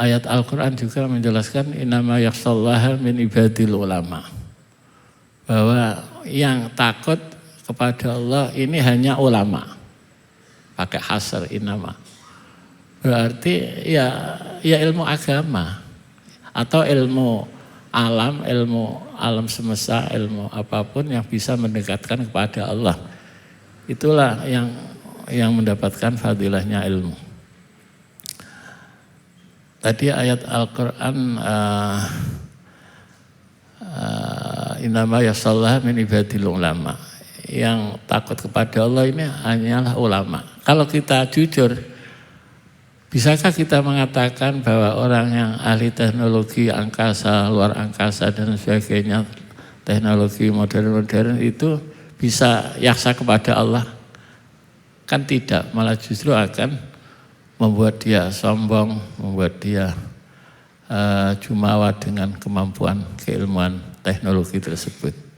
ayat Al-Quran juga menjelaskan innama yakhshallaha min ibadil ulama. Bahwa yang takut kepada Allah ini hanya ulama. Pakai hasr innama. Berarti ya ilmu agama atau ilmu alam semesta, ilmu apapun yang bisa mendekatkan kepada Allah. Itulah yang mendapatkan fadilahnya ilmu. Tadi ayat Al-Quran innama yakhshallaha min ibadil ulama. Yang takut kepada Allah ini hanyalah ulama. Kalau kita jujur, bisakah kita mengatakan bahwa orang yang ahli teknologi angkasa, luar angkasa dan sebagainya, teknologi modern-modern itu bisa yakhsha kepada Allah? Kan tidak, malah justru akan membuat dia sombong, membuat dia jumawa dengan kemampuan keilmuan teknologi tersebut.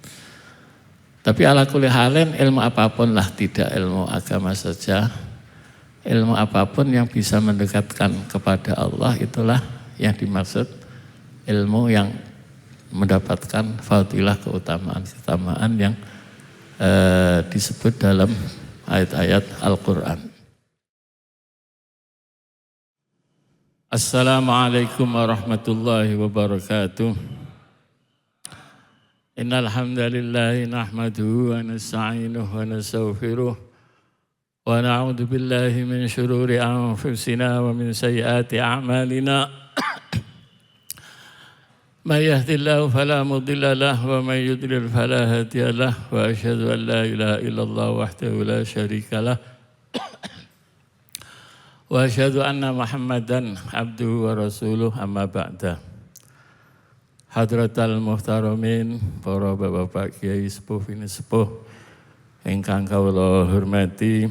Tapi ala kulli halin ilmu apapun lah, tidak ilmu agama saja, ilmu apapun yang bisa mendekatkan kepada Allah itulah yang dimaksud ilmu yang mendapatkan fadilah keutamaan yang disebut dalam ayat-ayat Al-Quran. Assalamualaikum warahmatullahi wabarakatuh. Innal hamdalillah nahmaduhu wa nasta'inuhu wa nastaghfiruh wa na'udzu billahi min shururi anfusina wa min sayyiati a'malina. May yahdihillahu fala mudilla lahu wa may yudlil fala hadiya lahu wa asyhadu an la ilaha illallah wahdahu la syarika lahu wa asyhadu anna Muhammadan abduhu wa rasuluh amma ba'da. Hadratal muhtaramin, para bapak kiai sepuh ini sepuh ingkang kawula hormati,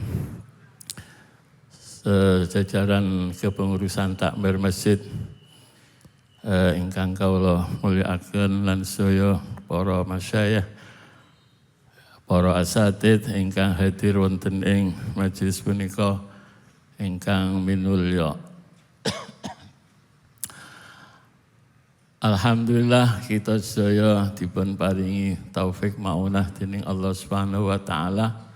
sejajaran kepengurusan takmir masjid ingkang kawula mulyakaken lan sedaya para masyayikh, para asatidz ingkang hadir wonten ing majelis punika ingkang minulya. Alhamdulillah kita sedaya dipun paringi taufik maunah dening Allah Subhanahu wa taala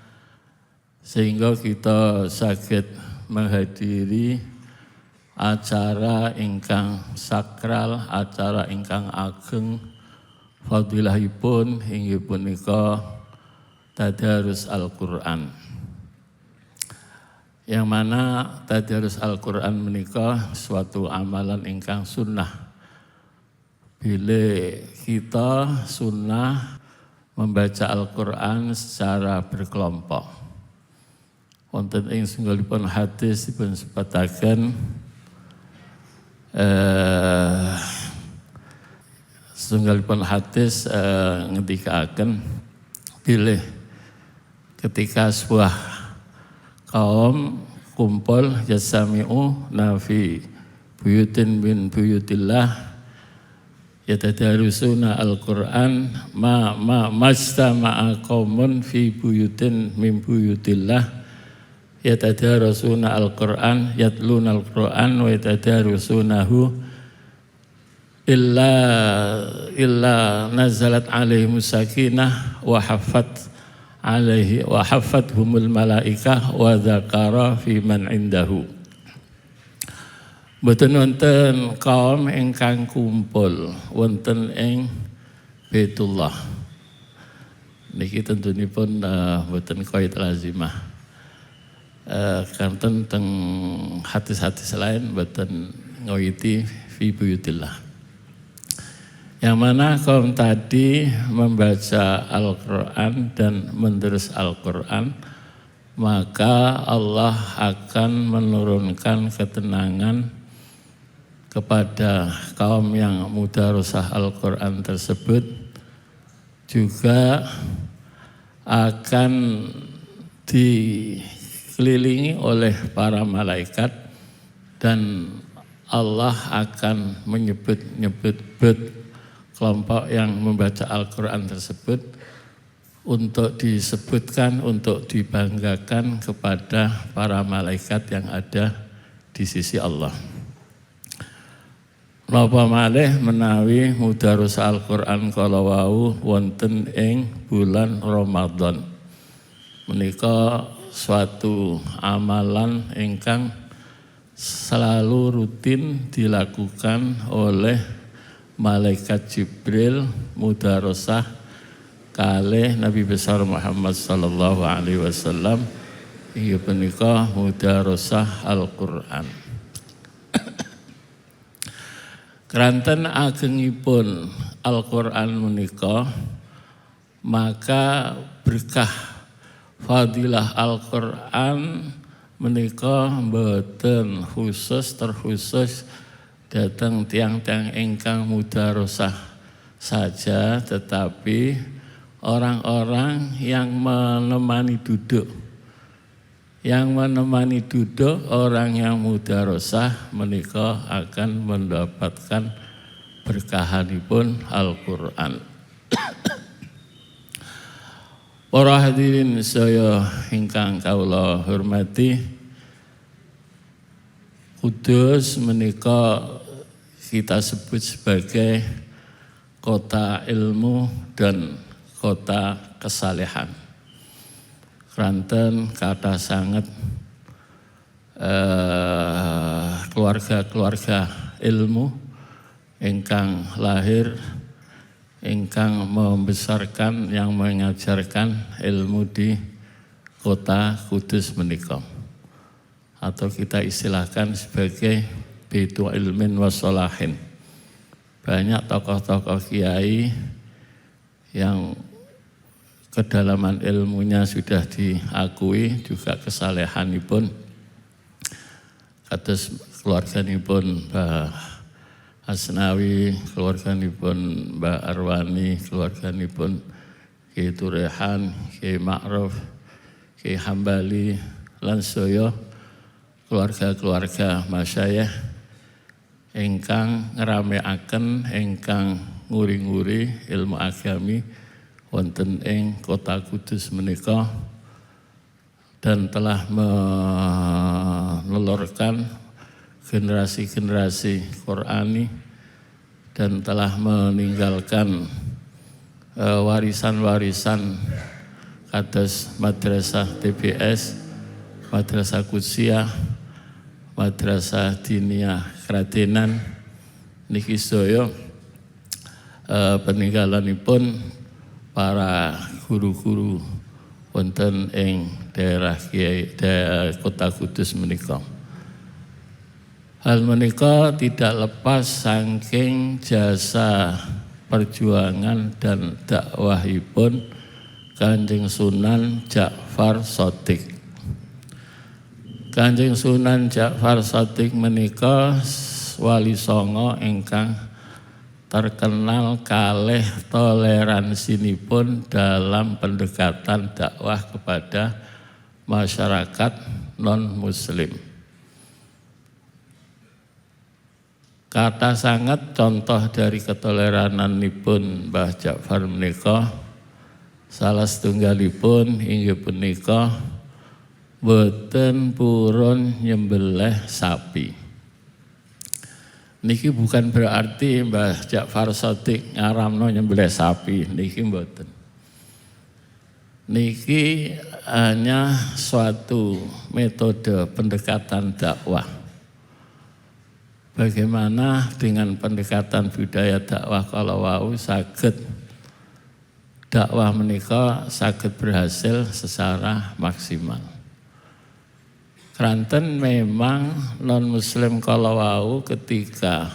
sehingga kita saged menghadiri acara ingkang sakral, acara ingkang ageng fadilahipun inggih punika tadarus Al-Qur'an. Yang mana tadarus Al-Qur'an menika suatu amalan ingkang sunnah. Bila kita sunnah membaca Al-Quran secara berkelompok. Wonten ing singgalipun hadis dipun sebataken singgalipun hadis ngendikaken bilih ketika sebuah kaum kumpul yasami'u nafi buyutin min buyutillah yatadarusuna Al-Qur'an majtama'a qaumun fi buyutin min buyutillah yatadarusuna Al-Qur'an yatluna Al-Qur'an wa yatadarasunahu illa nazalat alaihimus sakinah wa haffathumul malaikah wa dzakara fi man indahu. Mboten wonten kaum ingkang kumpul wonten ing Baitullah. Niki tentunipun mboten qaid lazimah. Kanten teng hadis-hadis lain mboten ngoiti fi buyutillah. Yang mana kaum tadi membaca Al-Qur'an dan menerus Al-Qur'an, maka Allah akan menurunkan ketenangan kepada kaum yang mudarasah Al-Quran tersebut, juga akan dikelilingi oleh para malaikat dan Allah akan menyebut-nyebut kelompok yang membaca Al-Quran tersebut untuk disebutkan, untuk dibanggakan kepada para malaikat yang ada di sisi Allah. Napa malih menawi mudarus Al-Qur'an kala wau wonten ing bulan Ramadan. Menika suatu amalan ingkang selalu rutin dilakukan oleh malaikat Jibril mudarosah kalih Nabi besar Muhammad sallallahu alaihi wasallam inggih punika mudarosah Al-Qur'an. Keranten agengipun Al-Qur'an menika maka berkah fadilah Al-Qur'an menika mboten terkhusus datang tiang-tiang ingkang mudarosah saja, tetapi orang-orang yang menemani duduk. Yang menemani duduk orang yang mudarosah menika akan mendapatkan berkahanipun Al-Qur'an. Para hadirin saya ingkang kawula hormati, Kudus menika kita sebut sebagai kota ilmu dan kota kesalehan. Keranten kathah sanget keluarga-keluarga ilmu ingkang lahir, ingkang membesarkan, yang mengajarkan ilmu di kota Kudus menika, atau kita istilahkan sebagai Baitul Ilmin wa Sholahin. Banyak tokoh-tokoh kiai yang kedalaman ilmunya sudah diakui, juga kesalehanipun kados keluarganipun Mbah Asnawi, keluarganipun Mbah Arwani, keluarganipun Kiai Turehan, Kiai Ma'ruf, Kiai Hambali, lan sedaya keluarga-keluarga masyayikh ingkang ngerameaken, ingkang nguri-nguri ilmu agami wonten ing kota Kudus menika dan telah menelurkan generasi-generasi Qur'ani dan telah meninggalkan warisan-warisan kados madrasah TBS, madrasah Qudsiyah, madrasah Diniyah Kradenan niki sedaya peninggalanipun para guru-guru wonten ing daerah kota Kudus menika. Hal menika tidak lepas saking jasa perjuangan dan dakwahipun Kanjeng Sunan Ja'far Shadiq. Kanjeng Sunan Ja'far Shadiq menika wali songo ingkang terkenal kalih toleransinipun dalam pendekatan dakwah kepada masyarakat non-muslim. Kata sangat contoh dari ketolerananipun Mbah Ja'far menika salah setunggalipun inggih punika boten purun nyembelih sapi. Niki bukan berarti Mbah Ja'far Shadiq ngaramno nyembelih sapi, niki mboten. Niki hanya suatu metode pendekatan dakwah. Bagaimana dengan pendekatan budaya dakwah kalau wau saged dakwah menika saged berhasil secara maksimal. Keranten memang non-muslim kalau wau ketika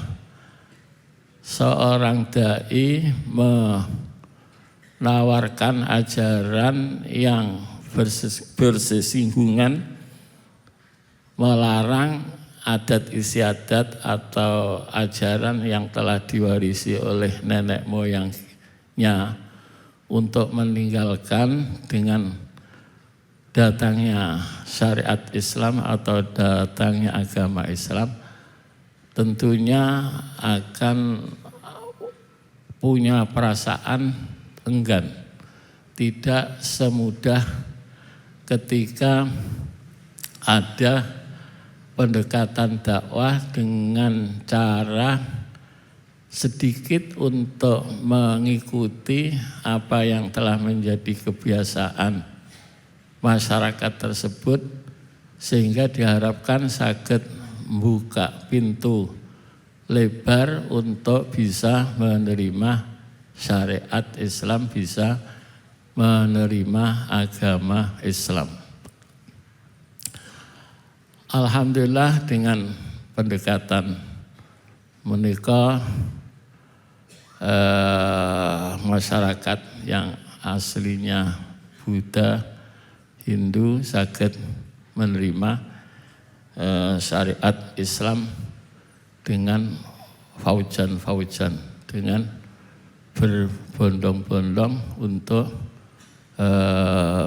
seorang dai menawarkan ajaran yang bersinggungan, melarang adat istiadat atau ajaran yang telah diwarisi oleh nenek moyangnya untuk meninggalkan dengan datangnya syariat Islam atau datangnya agama Islam, tentunya akan punya perasaan enggan. Tidak semudah ketika ada pendekatan dakwah dengan cara sedikit untuk mengikuti apa yang telah menjadi kebiasaan masyarakat tersebut, sehingga diharapkan saged membuka pintu lebar untuk bisa menerima syariat Islam, bisa menerima agama Islam. Alhamdulillah dengan pendekatan menika masyarakat yang aslinya Buddha, Hindu saged menerima syariat Islam dengan faujan, dengan berbondong-bondong untuk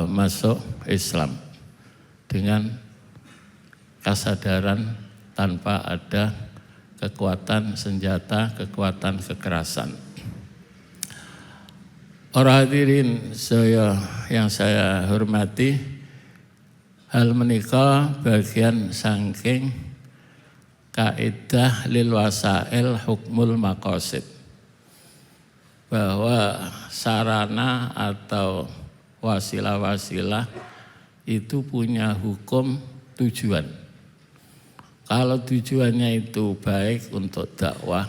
masuk Islam dengan kesadaran tanpa ada kekuatan senjata, kekuatan kekerasan. Para hadirin yang saya hormati, hal menika bagian saking kaidah lil wasail hukmul maqasid, bahwa sarana atau wasilah-wasilah itu punya hukum tujuan. Kalau tujuannya itu baik untuk dakwah,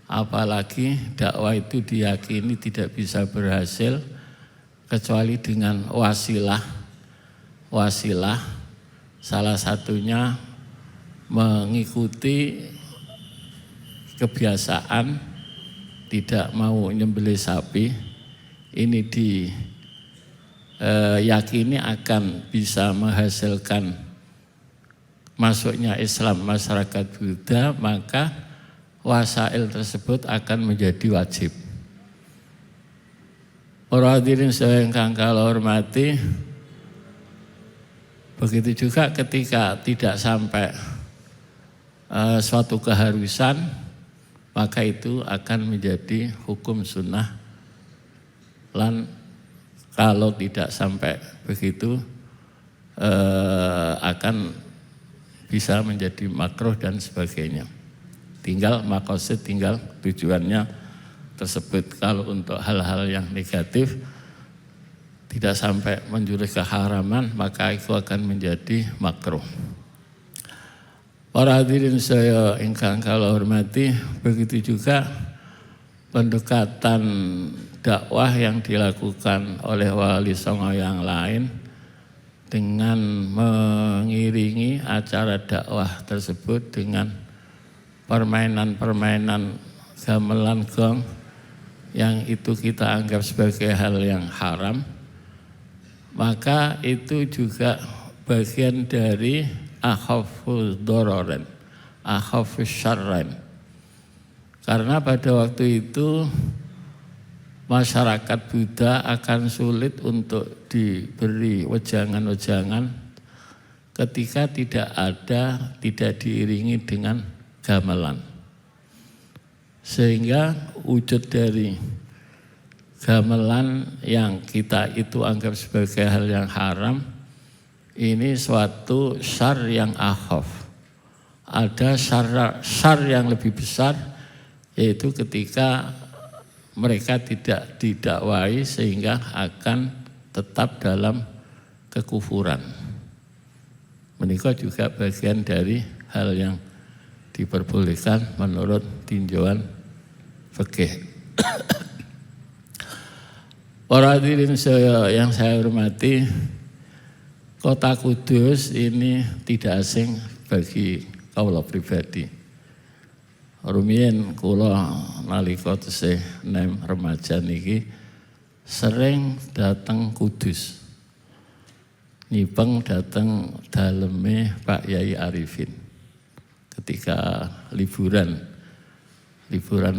apalagi dakwah itu diyakini tidak bisa berhasil kecuali dengan wasilah. Wasilah salah satunya mengikuti kebiasaan tidak mau nyembelih sapi. Ini diyakini akan bisa menghasilkan masuknya Islam masyarakat Buddha, maka wasail tersebut akan menjadi wajib. Para hadirin yang kula hormati, begitu juga ketika tidak sampai suatu keharusan, maka itu akan menjadi hukum sunnah. Dan kalau tidak sampai begitu akan bisa menjadi makruh dan sebagainya. Tinggal maqasid, tinggal tujuannya tersebut. Kalau untuk hal-hal yang negatif tidak sampai menjurus keharaman, maka itu akan menjadi makruh. Para hadirin saya ingkang kula hormati, begitu juga pendekatan dakwah yang dilakukan oleh wali songo yang lain dengan mengiringi acara dakwah tersebut dengan permainan-permainan gamelan gong yang itu kita anggap sebagai hal yang haram, maka itu juga bagian dari akhafuz dororen, akhafuz syarren. Karena pada waktu itu masyarakat Buddha akan sulit untuk diberi wejangan-wejangan ketika tidak diiringi dengan gamelan. Sehingga wujud dari gamelan yang kita itu anggap sebagai hal yang haram, ini suatu syar yang akhaf. Ada syar yang lebih besar, yaitu ketika mereka tidak didakwai sehingga akan tetap dalam kekufuran. Menikah juga bagian dari hal yang diperbolehkan menurut tinjauan fikih. Para hadirin yang saya hormati, Kota Kudus ini tidak asing bagi kaula pribadi. Rumiyin kula nalika tesih nem remaja niki sering dateng Kudus. Nyipeng dateng daleme Pak Yai Arifin. Ketika liburan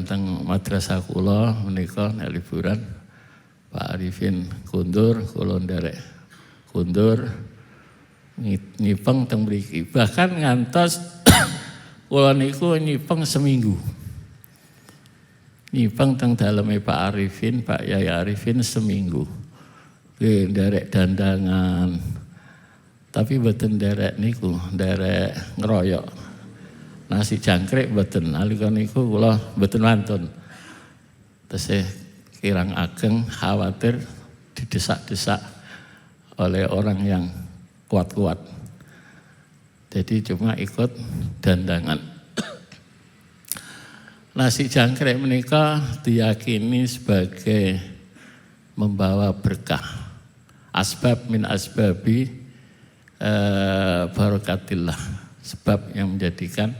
teng madrasah kula menika nek liburan Pak Arifin kundur, kula nderek kundur nyipeng teng mriki. Bahkan ngantos kula niku nyipeng seminggu. Nyipeng teng daleme Pak Arifin, Pak Yai Arifin seminggu. Nderek dandangan. Tapi mboten nderek niku, nderek ngeroyok. nasi jangkrik mboten, nalika niku kula mboten wantun. Tesih kirang ageng khawatir didesak-desak oleh orang yang kuat-kuat. Jadi cuma ikut dandangan. Nasi jangkrik menika diyakini sebagai membawa berkah. Asbab min asbabi barakatillah. Sebab yang menjadikan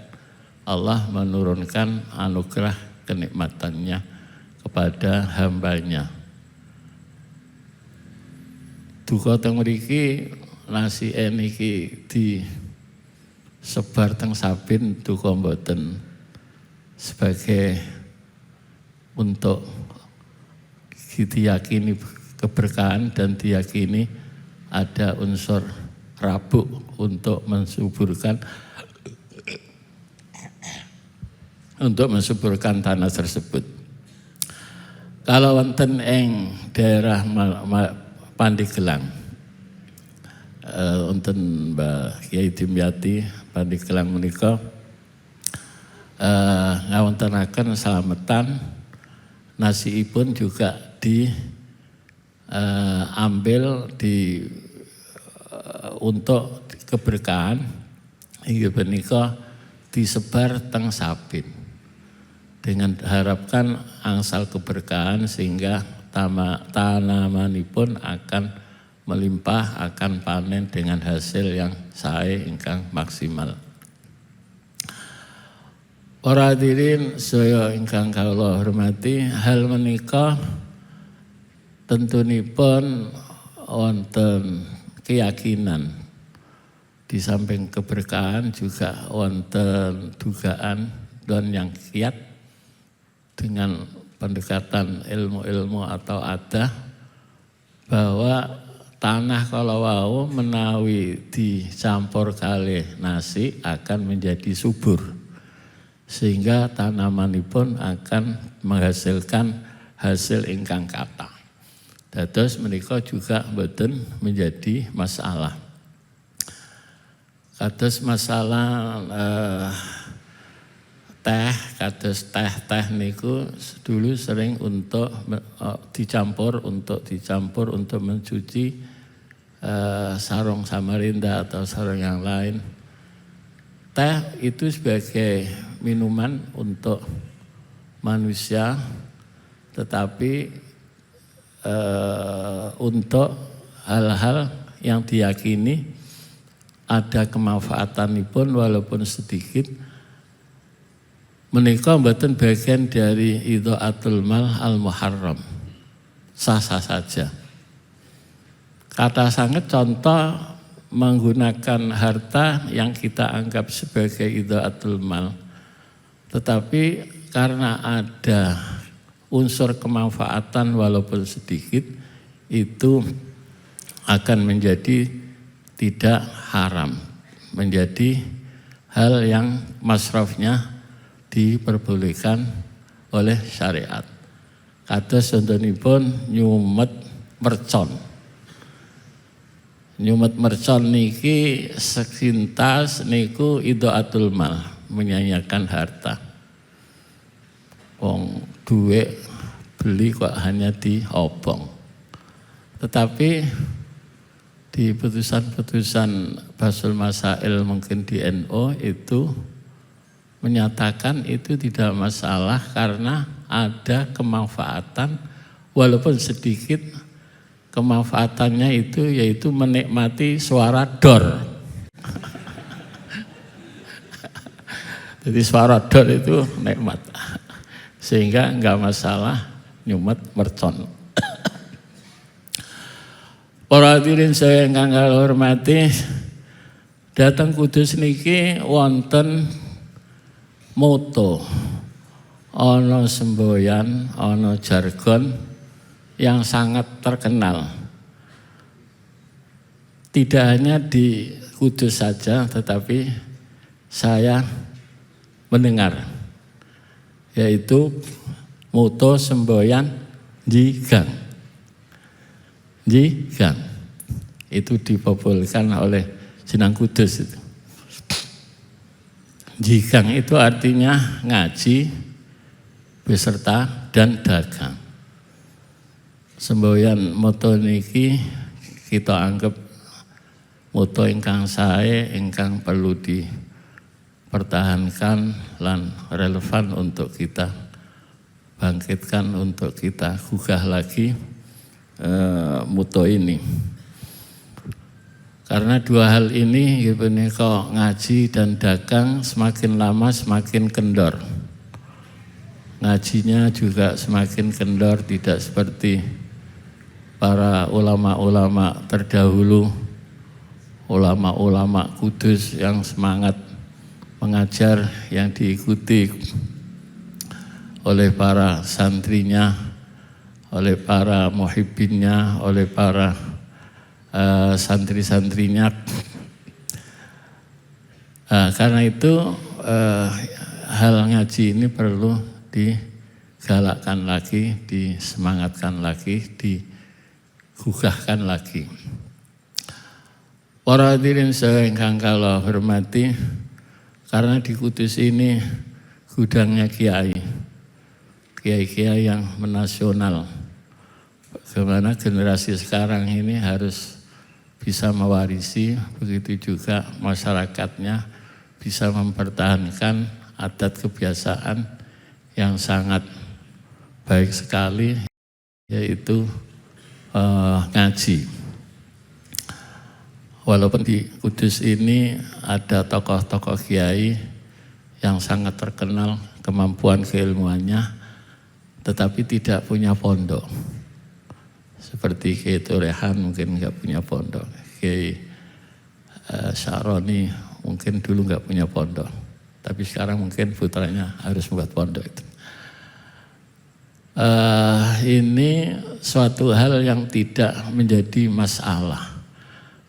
Allah menurunkan anugerah kenikmatannya kepada hambanya. Duka teng mriki nasi niki disebar teng sabin duka mboten sebagai untuk diyakini keberkahan dan diyakini ada unsur rabuk untuk mensuburkan tanah tersebut. Kalau wonten ing daerah Pandeglang, wonten Mbak Kyai Dimyati Pandeglang menika ngawontenaken slametan, nasiipun juga diambil untuk keberkahan, inggih menika disebar teng sabin dengan harapkan angsal keberkahan sehingga tanamanipun akan melimpah, akan panen dengan hasil yang sae ingkang maksimal. Para hadirin saya ingkang kawula hormati, hal menika tentunipun wonten keyakinan, di samping keberkahan juga wonten dugaan dan yang kiat dengan pendekatan ilmu-ilmu atau adah bahwa tanah kalau wau menawi dicampur kalih nasi akan menjadi subur sehingga tanamanipun akan menghasilkan hasil ingkang kathah. Dados menika juga mboten menjadi masalah. Kados masalah kados teh niku dulu sering untuk dicampur untuk mencuci sarung Samarinda atau sarung yang lain. Teh itu sebagai minuman untuk manusia, tetapi untuk hal-hal yang diyakini ada kemanfaatanipun walaupun sedikit, menika mboten bagian dari idhaatul mal al-muharram, sah-sah saja. Kata sangat contoh menggunakan harta yang kita anggap sebagai idhaatul mal, tetapi karena ada unsur kemanfaatan walaupun sedikit, itu akan menjadi tidak haram, menjadi hal yang masrafnya diperbolehkan oleh syariat. Kados contonipun nyumet mercon. Nyumet mercon niki sekintas niku idhaatul mal, menyanyiakan harta. Wong duit beli kok hanya diobong. Tetapi di putusan-putusan Basul Masail mungkin di NU itu menyatakan itu tidak masalah karena ada kemanfaatan walaupun sedikit. Kemanfaatannya itu yaitu menikmati suara dor. Jadi suara dor itu nikmat. Sehingga enggak masalah nyumet mercon. Para hadirin saya ingkang kula hormati, datang Kudus niki wonten moto, ana semboyan, ana jargon yang sangat terkenal. Tidak hanya di Kudus saja, tetapi saya mendengar, yaitu moto semboyan jigang. Jigang itu dipopulerkan oleh Sunan Kudus itu. Jigang itu artinya ngaji beserta dan dagang. Semboyan moto niki kita anggap moto ingkang sae, ingkang perlu dipertahankan lan relevan untuk kita bangkitkan, untuk kita gugah lagi moto ini. Karena dua hal ini kok ngaji dan dagang semakin lama semakin kendor. Ngajinya juga semakin kendor, tidak seperti para ulama-ulama terdahulu, ulama-ulama kudus yang semangat mengajar, yang diikuti oleh para santrinya, oleh para muhibbinnya, oleh para santri-santrinya. Karena itu hal ngaji ini perlu digalakkan lagi, disemangatkan lagi, digugahkan lagi. Para hadirin ingkang kula hormati, karena di Kudus ini gudangnya kiai yang menasional. Bagaimana generasi sekarang ini harus bisa mewarisi, begitu juga masyarakatnya bisa mempertahankan adat kebiasaan yang sangat baik sekali, yaitu ngaji. Walaupun di Kudus ini ada tokoh-tokoh kiai yang sangat terkenal kemampuan keilmuannya, tetapi tidak punya pondok. Seperti Kiai Turehan mungkin nggak punya pondok, Kiai Syaroni mungkin dulu nggak punya pondok, tapi sekarang mungkin putranya harus membuat pondok itu. Ini suatu hal yang tidak menjadi masalah,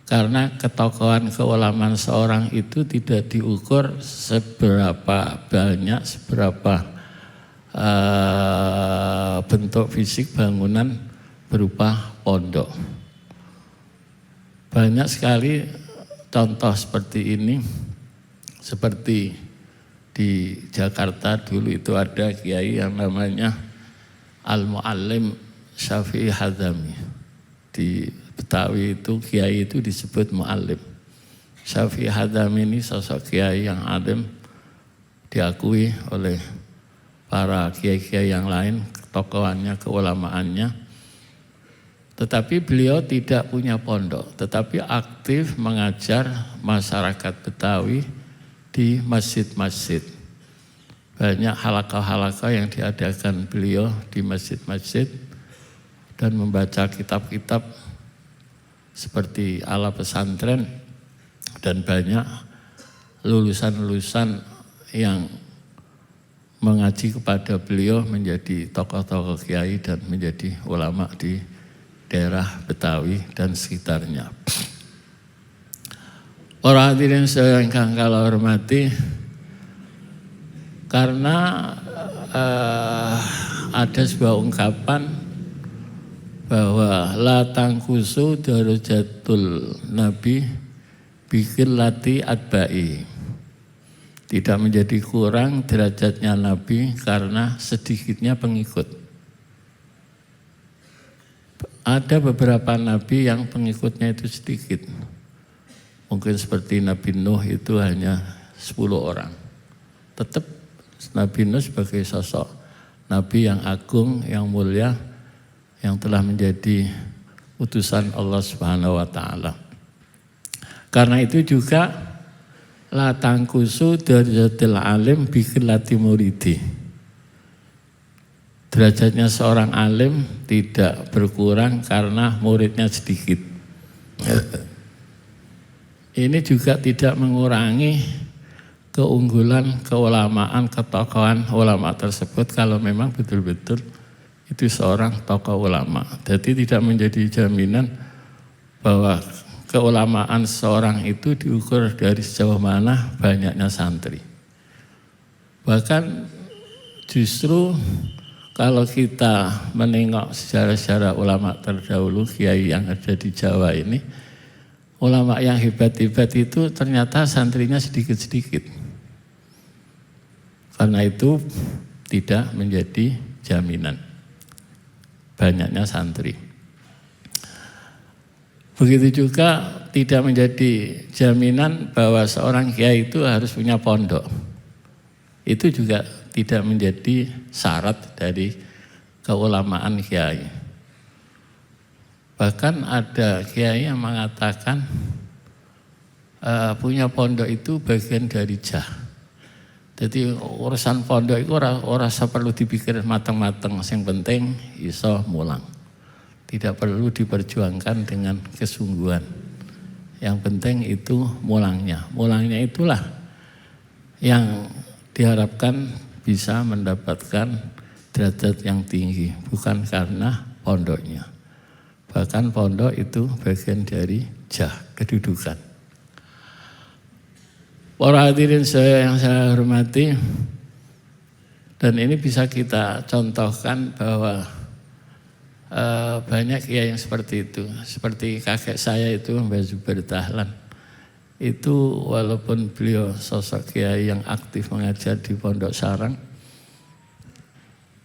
karena ketokohan keulamaan seorang itu tidak diukur seberapa banyak, seberapa bentuk fisik bangunan berupa pondok. Banyak sekali contoh seperti ini, seperti di Jakarta dulu itu ada kiai yang namanya Al-Muallim Syafi'i Hadzami. Di Betawi itu kiai itu disebut muallim. Syafi'i Hadzami ini sosok kiai yang alim, diakui oleh para kiai-kiai yang lain, ketokohannya, keulamaannya. Tetapi beliau tidak punya pondok, tetapi aktif mengajar masyarakat Betawi di masjid-masjid. Banyak halaqah-halaqah yang diadakan beliau di masjid-masjid dan membaca kitab-kitab seperti ala pesantren, dan banyak lulusan-lulusan yang mengaji kepada beliau menjadi tokoh-tokoh kiai dan menjadi ulama di daerah Betawi dan sekitarnya. Para hadirin yang kula hormati, karena ada sebuah ungkapan bahwa la tangkusu darajatul nabi bikil lati atba'i. Tidak menjadi kurang derajatnya nabi karena sedikitnya pengikut. Ada beberapa nabi yang pengikutnya itu sedikit. Mungkin seperti Nabi Nuh itu hanya 10 orang. Tetap Nabi Nuh sebagai sosok nabi yang agung, yang mulia, yang telah menjadi utusan Allah Subhanahu wa taala. Karena itu juga la tangkusu darajatil alim bi khilati muridi. Derajatnya seorang alim tidak berkurang karena muridnya sedikit. Ini juga tidak mengurangi keunggulan, keulamaan, ketokohan ulama tersebut kalau memang betul-betul itu seorang tokoh ulama. Jadi tidak menjadi jaminan bahwa keulamaan seorang itu diukur dari sejauh mana banyaknya santri. Bahkan justru kalau kita menengok sejarah-sejarah ulama terdahulu, kiai yang ada di Jawa ini, ulama yang hebat-hebat itu ternyata santrinya sedikit-sedikit. Karena itu tidak menjadi jaminan banyaknya santri. Begitu juga tidak menjadi jaminan bahwa seorang kiai itu harus punya pondok. Itu juga tidak menjadi syarat dari keulamaan kiai. Bahkan ada kiai yang mengatakan punya pondok itu bagian dari jah. Jadi urusan pondok itu ora perlu dipikir matang-matang, yang penting iso mulang. Tidak perlu diperjuangkan dengan kesungguhan. Yang penting itu mulangnya. Mulangnya itulah yang diharapkan bisa mendapatkan derajat yang tinggi, bukan karena pondoknya. Bahkan pondok itu bagian dari jah, kedudukan. Para hadirin yang saya hormati, dan ini bisa kita contohkan bahwa banyak kiai yang seperti itu. Seperti kakek saya itu Mbah Zubair Dahlan. Itu walaupun beliau sosok kiai yang aktif mengajar di Pondok Sarang,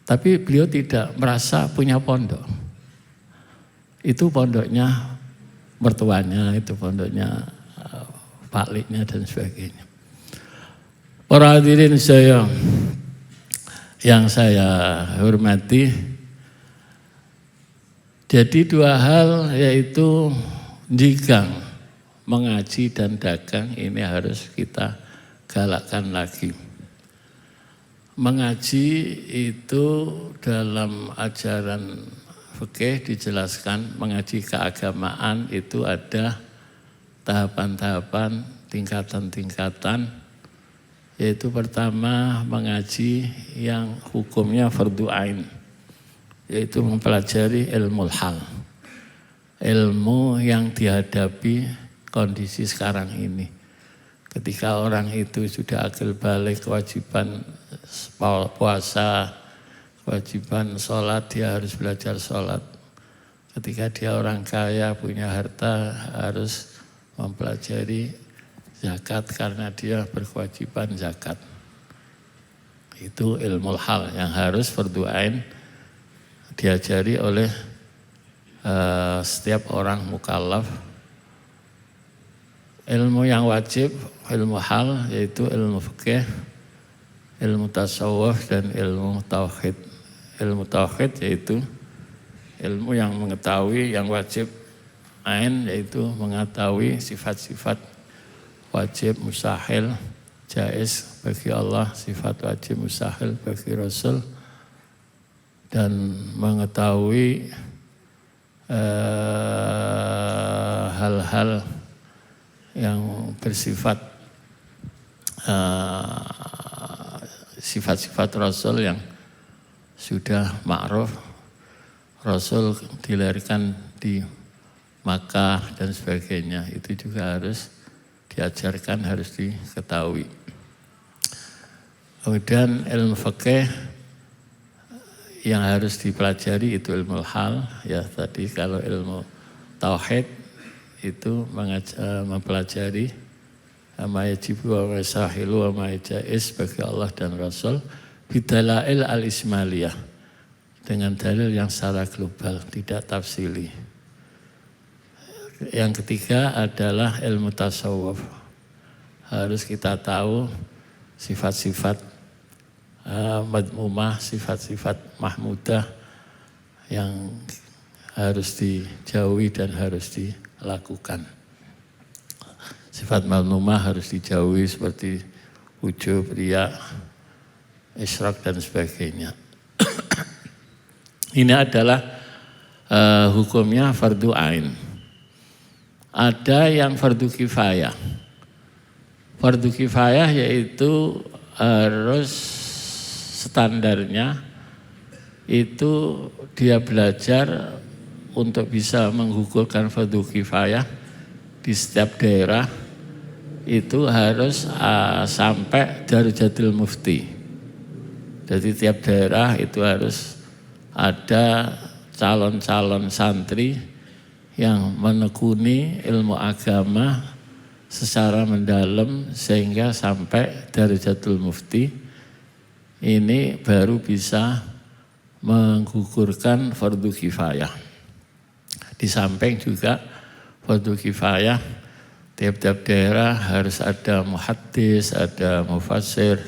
tapi beliau tidak merasa punya pondok. Itu pondoknya mertuanya, itu pondoknya pakliknya dan sebagainya. Para hadirin yang saya hormati, jadi dua hal yaitu jigang, mengaji dan dagang ini harus kita galakkan lagi. Mengaji itu dalam ajaran fikih dijelaskan, mengaji keagamaan itu ada tahapan-tahapan, tingkatan-tingkatan, yaitu pertama mengaji yang hukumnya fardu ain, yaitu mempelajari ilmu hal, ilmu yang dihadapi kondisi sekarang ini. Ketika orang itu sudah akil balik, kewajiban puasa, kewajiban sholat, dia harus belajar sholat. Ketika dia orang kaya, punya harta, harus mempelajari zakat karena dia berkewajiban zakat. Itu ilmu hal yang harus fardu ain diajari oleh setiap orang mukallaf. Ilmu yang wajib, ilmu hal, yaitu ilmu fikih, ilmu tasawuf dan ilmu tauhid. Ilmu tauhid yaitu ilmu yang mengetahui yang wajib ain, yaitu mengetahui sifat-sifat wajib, mustahil, jaiz bagi Allah, sifat wajib, mustahil bagi Rasul, dan mengetahui hal-hal yang bersifat sifat-sifat Rasul yang sudah ma'ruf. Rasul dilahirkan di Makkah dan sebagainya, itu juga harus diajarkan, harus diketahui. Kemudian ilmu fikih yang harus dipelajari itu ilmu hal, ya tadi. Kalau ilmu tauhid itu mempelajari ma yajibu wa ma yastahilu wa ma jaiz bagi Allah dan Rasul bidalail al-ismaliyah, dengan dalil yang secara global, tidak tafsili. Yang ketiga adalah ilmu tasawuf. Harus kita tahu sifat-sifat madmumah, sifat-sifat mahmudah yang harus dijauhi dan harus dilakukan. Sifat madmumah harus dijauhi seperti ujub, riya, isyrak dan sebagainya. Ini adalah hukumnya fardu ain. Ada yang fardu kifayah. Fardu kifayah yaitu harus standarnya itu dia belajar untuk bisa menggugurkan fardu kifayah di setiap daerah itu harus sampai darajatul mufti. Jadi tiap daerah itu harus ada calon-calon santri yang menekuni ilmu agama secara mendalam sehingga sampai darajatul mufti, ini baru bisa menggugurkan fardu kifayah. Di samping juga fardu kifayah, tiap-tiap daerah harus ada muhaddis, ada mufassir,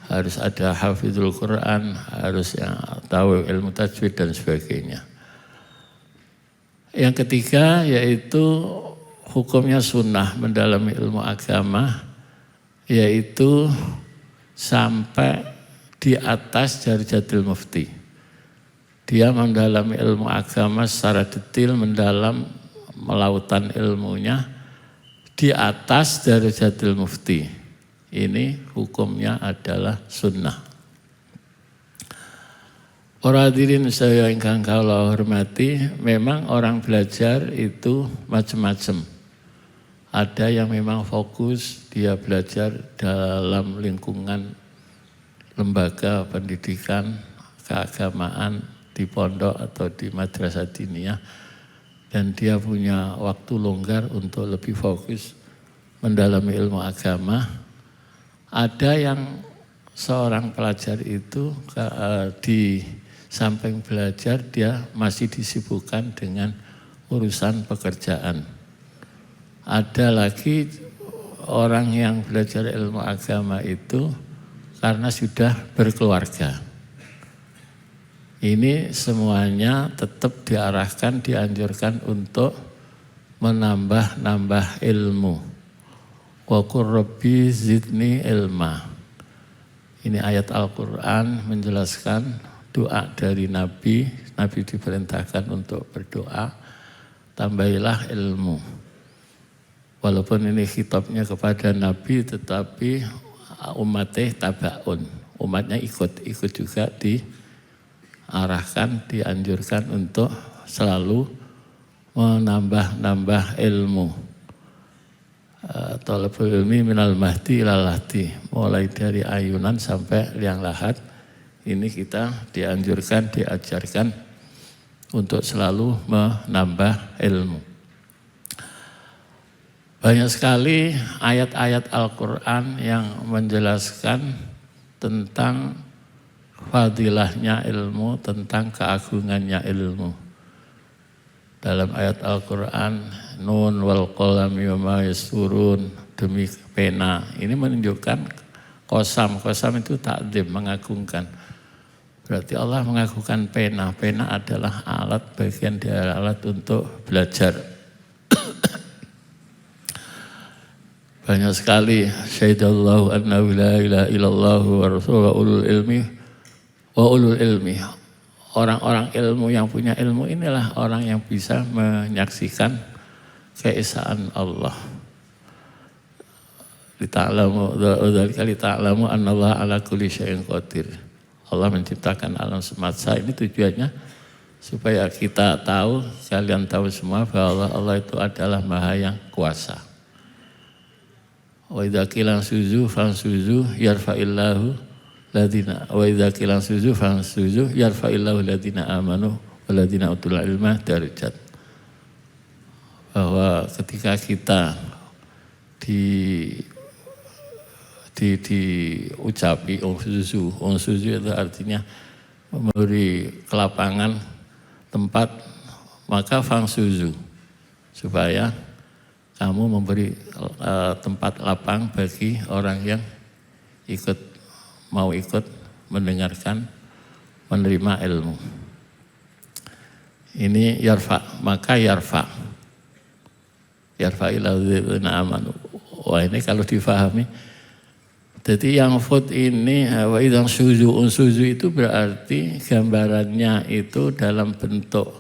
harus ada hafizul Quran, harus yang tahu ilmu tajwid dan sebagainya. Yang ketiga yaitu hukumnya sunnah mendalami ilmu agama, yaitu sampai di atas darajatul mufti. Dia mendalami ilmu agama secara detail, mendalam, melautan ilmunya di atas darajatul mufti. Ini hukumnya adalah sunnah. Para hadirin saya ingkang kula hormati, memang orang belajar itu macam-macam. Ada yang memang fokus dia belajar dalam lingkungan lembaga pendidikan keagamaan di pondok atau di madrasah diniyah, dan dia punya waktu longgar untuk lebih fokus mendalami ilmu agama. Ada yang seorang pelajar itu di samping belajar dia masih disibukkan dengan urusan pekerjaan. Ada lagi orang yang belajar ilmu agama itu karena sudah berkeluarga. Ini semuanya tetap diarahkan, dianjurkan untuk menambah-nambah ilmu. Wa qur rabbi zidni ilma. Ini ayat Al-Quran menjelaskan doa dari Nabi. Nabi diperintahkan untuk berdoa, tambahilah ilmu. Walaupun ini khitabnya kepada Nabi, tetapi umatnya tabaun. Umatnya ikut juga diarahkan, dianjurkan untuk selalu menambah-nambah ilmu. Thalabul ilmi minal mahdi ilal lahdi. Mulai dari ayunan sampai liang lahat. Ini kita dianjurkan, diajarkan untuk selalu menambah ilmu. Banyak sekali ayat-ayat Al-Quran yang menjelaskan tentang fadilahnya ilmu, tentang keagungannya ilmu. Dalam ayat Al-Quran, Nun wal qalami wa ma yasturun, demi pena. Ini menunjukkan qasam itu takdim, mengagungkan. Berarti Allah mengagungkan pena. Pena adalah alat, bagian dari alat untuk belajar. Banyak sekali syahidallahu annahu la ilaha illallah wa rasulullah ulul ilmi wa ulul ilmi. Orang-orang ilmu yang punya ilmu inilah orang yang bisa menyaksikan keesaan Allah. Lita'lamu annallaha ala kulli syai'in qadir. Allah menciptakan alam semesta ini tujuannya supaya kita tahu, kalian tahu semua bahwa Allah itu adalah Maha yang kuasa. Wa idza qila suzu fansuzu yarfa'illahu ladina wa idza qila suzu fansuzu yarfa'illahu ladina amanu wal ladina utul ilma darajat. Bahwa ketika kita diucapi suzu itu artinya memberi kelapangan tempat, maka fangsuzu, supaya kamu memberi tempat lapang bagi orang yang mau ikut mendengarkan, menerima ilmu. Ini yarfa, maka yarfa iladzina amanu. Wah, ini kalau difahami, jadi yang food ini wa idzan suzu itu berarti gambarannya itu dalam bentuk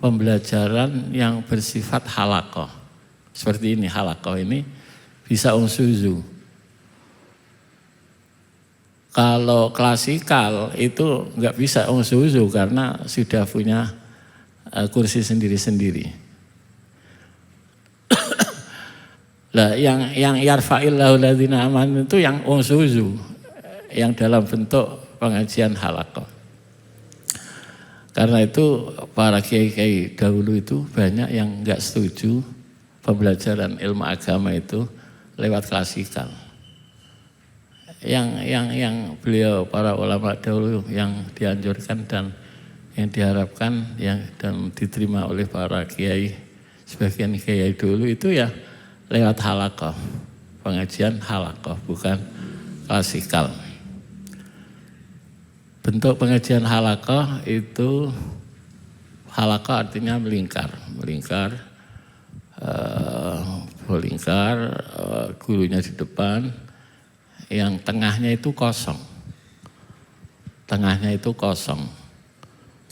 pembelajaran yang bersifat halaqah. Seperti ini, halaqah ini bisa unsuzu. Kalau klasikal itu enggak bisa unsuzu karena sudah punya kursi sendiri-sendiri. Lah yang yarfa'illahu ladzina amanu itu yang unsuzu, yang dalam bentuk pengajian halaqah. Karena itu para kiai-kiai dahulu itu banyak yang enggak setuju pembelajaran ilmu agama itu lewat klasikal. yang beliau para ulama dahulu yang dianjurkan dan yang diharapkan dan diterima oleh para kiai, sebagian kiai dulu itu ya lewat halaqah, pengajian halaqah, bukan klasikal. Bentuk pengajian halaqah itu, halaqah artinya melingkar, gurunya di depan, yang tengahnya itu kosong.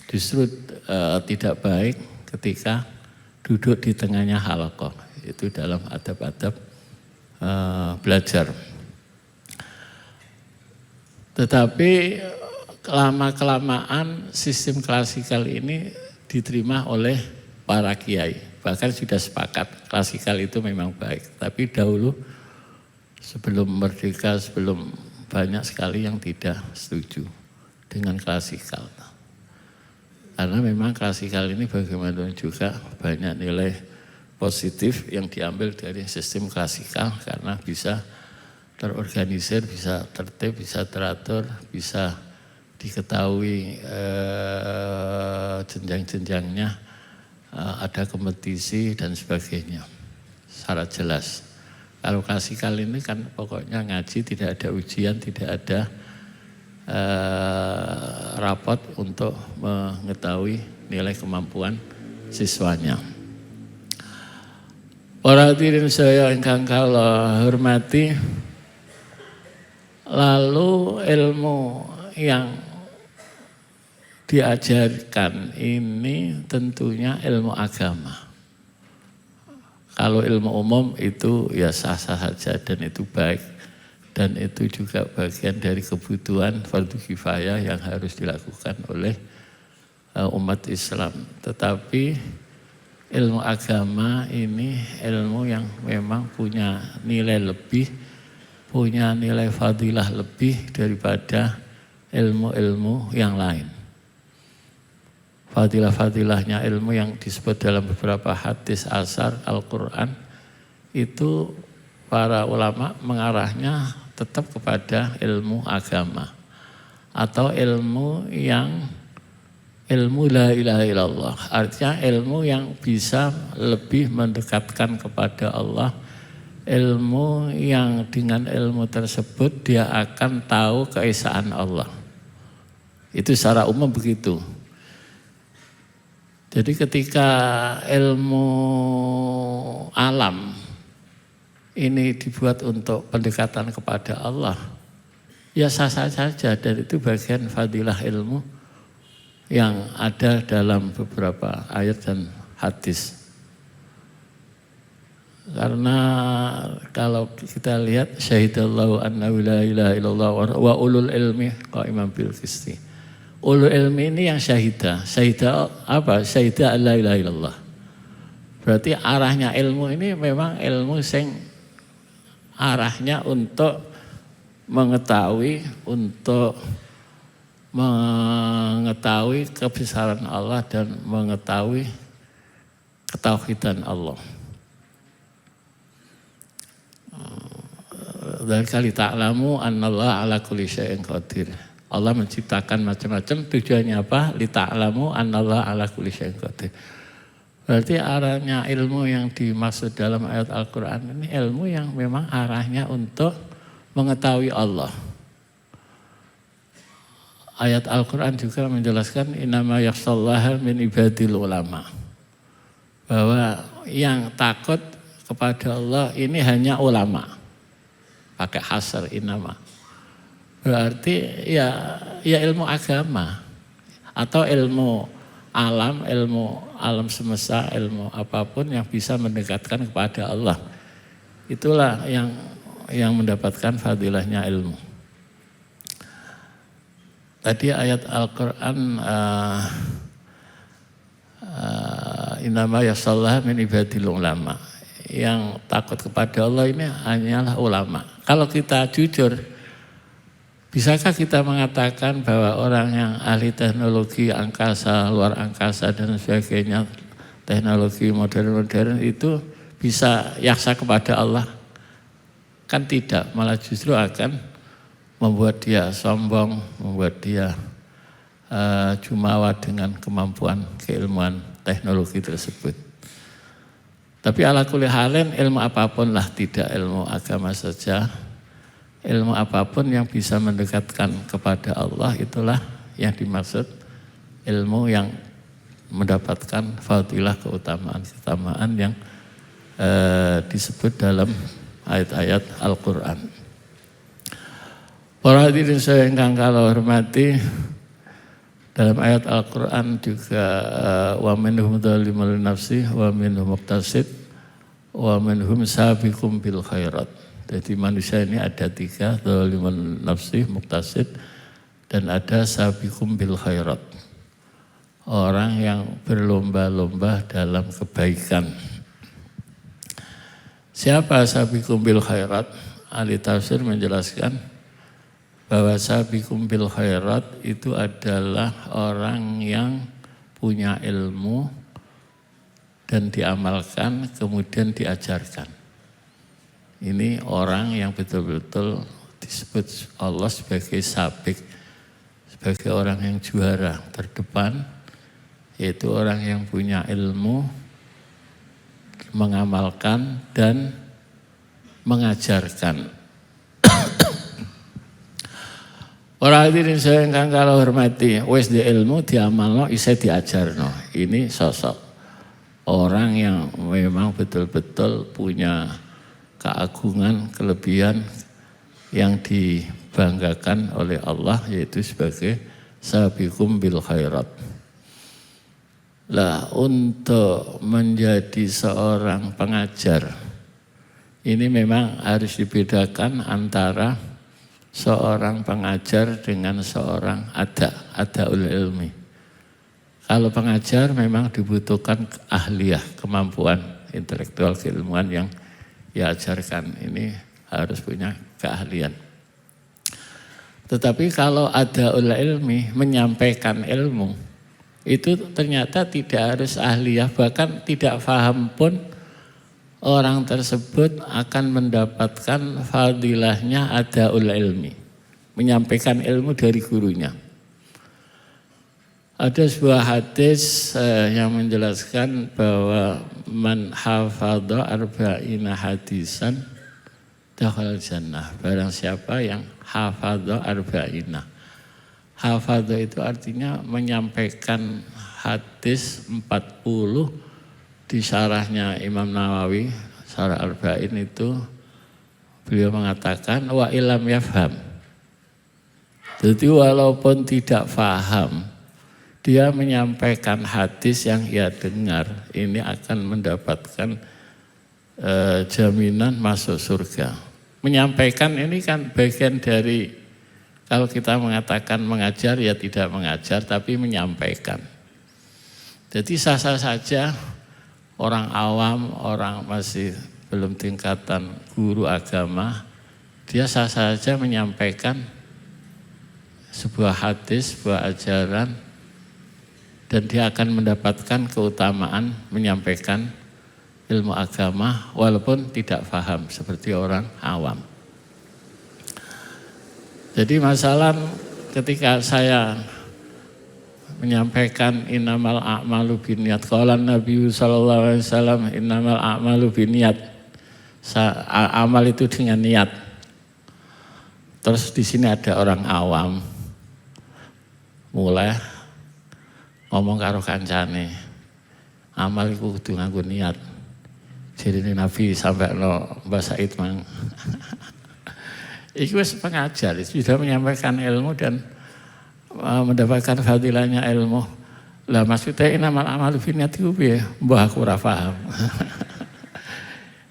Justru tidak baik ketika duduk di tengahnya halaqah. Itu dalam adab-adab belajar. Tetapi lama-kelamaan sistem klasikal ini diterima oleh para kiai. Bahkan sudah sepakat klasikal itu memang baik. Tapi dahulu sebelum merdeka, sebelum banyak sekali yang tidak setuju dengan klasikal. Karena memang klasikal ini bagaimanapun juga banyak nilai positif yang diambil dari sistem klasikal karena bisa terorganisir, bisa tertib, bisa teratur, bisa diketahui jenjang-jenjangnya, ada kompetisi dan sebagainya secara jelas. Kalau klasikal ini kan pokoknya ngaji, tidak ada ujian, tidak ada rapot untuk mengetahui nilai kemampuan siswanya. Para hadirin saya ingkang kula hormati, lalu ilmu yang diajarkan ini tentunya ilmu agama. Kalau ilmu umum itu ya sah-sah saja dan itu baik. Dan itu juga bagian dari kebutuhan fardu kifayah yang harus dilakukan oleh umat Islam. Tetapi ilmu agama ini ilmu yang memang punya nilai lebih, punya nilai fadilah lebih daripada ilmu-ilmu yang lain. Fadilah-fadilahnya ilmu yang disebut dalam beberapa hadis, asar, Al-Quran, itu para ulama mengarahnya tetap kepada ilmu agama. Atau ilmu la ilaha illallah. Artinya ilmu yang bisa lebih mendekatkan kepada Allah. Ilmu yang dengan ilmu tersebut dia akan tahu keesaan Allah. Itu secara umum begitu. Jadi ketika ilmu alam ini dibuat untuk pendekatan kepada Allah, ya sah-sah saja, dan itu bagian fadilah ilmu yang ada dalam beberapa ayat dan hadis. Karena kalau kita lihat syahidallahu annahu la ilaha illallah wa ulul ilmi qa'iman bil qisti. Ulul ilmi ini yang syahidah apa? Syahidah la ilaha illallah. Berarti arahnya ilmu ini memang ilmu sing arahnya untuk mengetahui kebesaran Allah dan mengetahui ketauhidan Allah. Dan kali ta'lamu annallaha ala kulli syai'in qadir. Allah menciptakan macam-macam, tujuannya apa? Li ta'lamu annallaha ala kulli syai'in qadir. Berarti arahnya ilmu yang dimaksud dalam ayat Al-Quran ini ilmu yang memang arahnya untuk mengetahui Allah. Ayat Al-Quran juga menjelaskan innama yakhshallaha min ibadil ulama. Bahwa yang takut kepada Allah ini hanya ulama. Pakai hasr innama. Berarti ya ilmu agama atau ilmu alam semesta, ilmu apapun yang bisa mendekatkan kepada Allah. Itulah yang mendapatkan fadilahnya ilmu. Tadi ayat Al-Quran innama yakhshallaha min ibadil ulama. Yang takut kepada Allah ini hanyalah ulama. Kalau kita jujur, bisakah kita mengatakan bahwa orang yang ahli teknologi angkasa, luar angkasa dan sebagainya, teknologi modern-modern itu bisa yakhsha kepada Allah? Kan tidak, malah justru akan membuat dia sombong, membuat dia jumawa dengan kemampuan keilmuan teknologi tersebut. Tapi ala kulli halin ilmu apapun lah, tidak ilmu agama saja, ilmu apapun yang bisa mendekatkan kepada Allah itulah yang dimaksud ilmu yang mendapatkan fadilah, keutamaan yang disebut dalam ayat-ayat Al-Quran. Para hadirin saya ingkang kula hormati, dalam ayat Al-Quran juga wa minhum dzalimun nafsi wa minhum muqtasid wa minhum sabiqum bil khairat. Jadi manusia ini ada 3, dzalimun nafsi, muqtasid, dan ada sabiqum bil khairat. Orang yang berlomba-lomba dalam kebaikan. Siapa sabiqum bil khairat? Ahli tafsir menjelaskan bahwa sabiqum bil khairat itu adalah orang yang punya ilmu dan diamalkan kemudian diajarkan. Ini orang yang betul-betul disebut Allah sebagai sabiq, sebagai orang yang juara terdepan, yaitu orang yang punya ilmu, mengamalkan dan mengajarkan. Para hadirin saya ingkang kula hormati, wis di ilmu diamalno isih diajarno. Ini sosok orang yang memang betul-betul punya keagungan, kelebihan yang dibanggakan oleh Allah, yaitu sebagai sabiqum bil khairat. Lah, untuk menjadi seorang pengajar ini memang harus dibedakan antara seorang pengajar dengan seorang adaul ilmi. Kalau pengajar memang dibutuhkan ahliyah, kemampuan intelektual, keilmuan yang diajarkan. Ini harus punya keahlian. Tetapi kalau adaul ilmi, menyampaikan ilmu, itu ternyata tidak harus ahliyah, bahkan tidak paham pun orang tersebut akan mendapatkan fadilahnya adaul ilmi, menyampaikan ilmu dari gurunya. Ada sebuah hadis yang menjelaskan bahwa man hafadha arba'ina hadisan dakhala jannah. Barang siapa yang hafadha arba'ina. Hafadha itu artinya menyampaikan hadis 40. Di syarahnya Imam Nawawi, syarah Arba'in itu beliau mengatakan wa ilam yafham. Jadi walaupun tidak paham, dia menyampaikan hadis yang ia dengar, ini akan mendapatkan jaminan masuk surga. Menyampaikan ini kan bagian dari, kalau kita mengatakan mengajar ya tidak mengajar, tapi menyampaikan. Jadi sah-sah saja orang awam, orang masih belum tingkatan guru agama, dia sah-sah saja menyampaikan sebuah hadis, sebuah ajaran, dan dia akan mendapatkan keutamaan menyampaikan ilmu agama walaupun tidak paham seperti orang awam. Jadi masalah ketika saya menyampaikan innamal a'malu binniyat, qala Nabi sallallahu alaihi wasallam innamal a'malu binniyat, amal itu dengan niat. Terus di sini ada orang awam mulai ngomong karo kancane, amal iku kudu nganggo niat. Jadi Nabi sampai no Mbak Said mang. Itu pengajar, sudah menyampaikan ilmu dan mendapatkan fadilahnya ilmu. Lah maksudnya innamal a'malu binniyat itu piye? Mbah aku ora paham.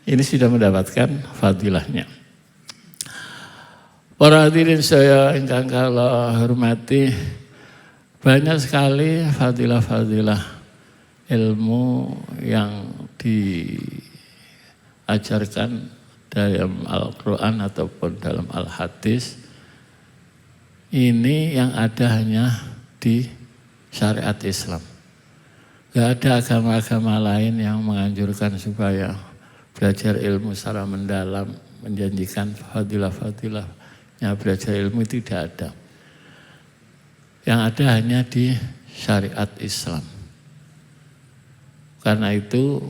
Ini sudah mendapatkan fadilahnya. Para hadirin saya ingkang kula hormati, banyak sekali fadilah-fadilah ilmu yang diajarkan dalam Al-Quran ataupun dalam Al-Hadis. Ini yang ada hanya di syariat Islam. Gak ada agama-agama lain yang menganjurkan supaya belajar ilmu secara mendalam, menjanjikan fadilah-fadilah ya belajar ilmu tidak ada. Yang ada hanya di syariat Islam. Karena itu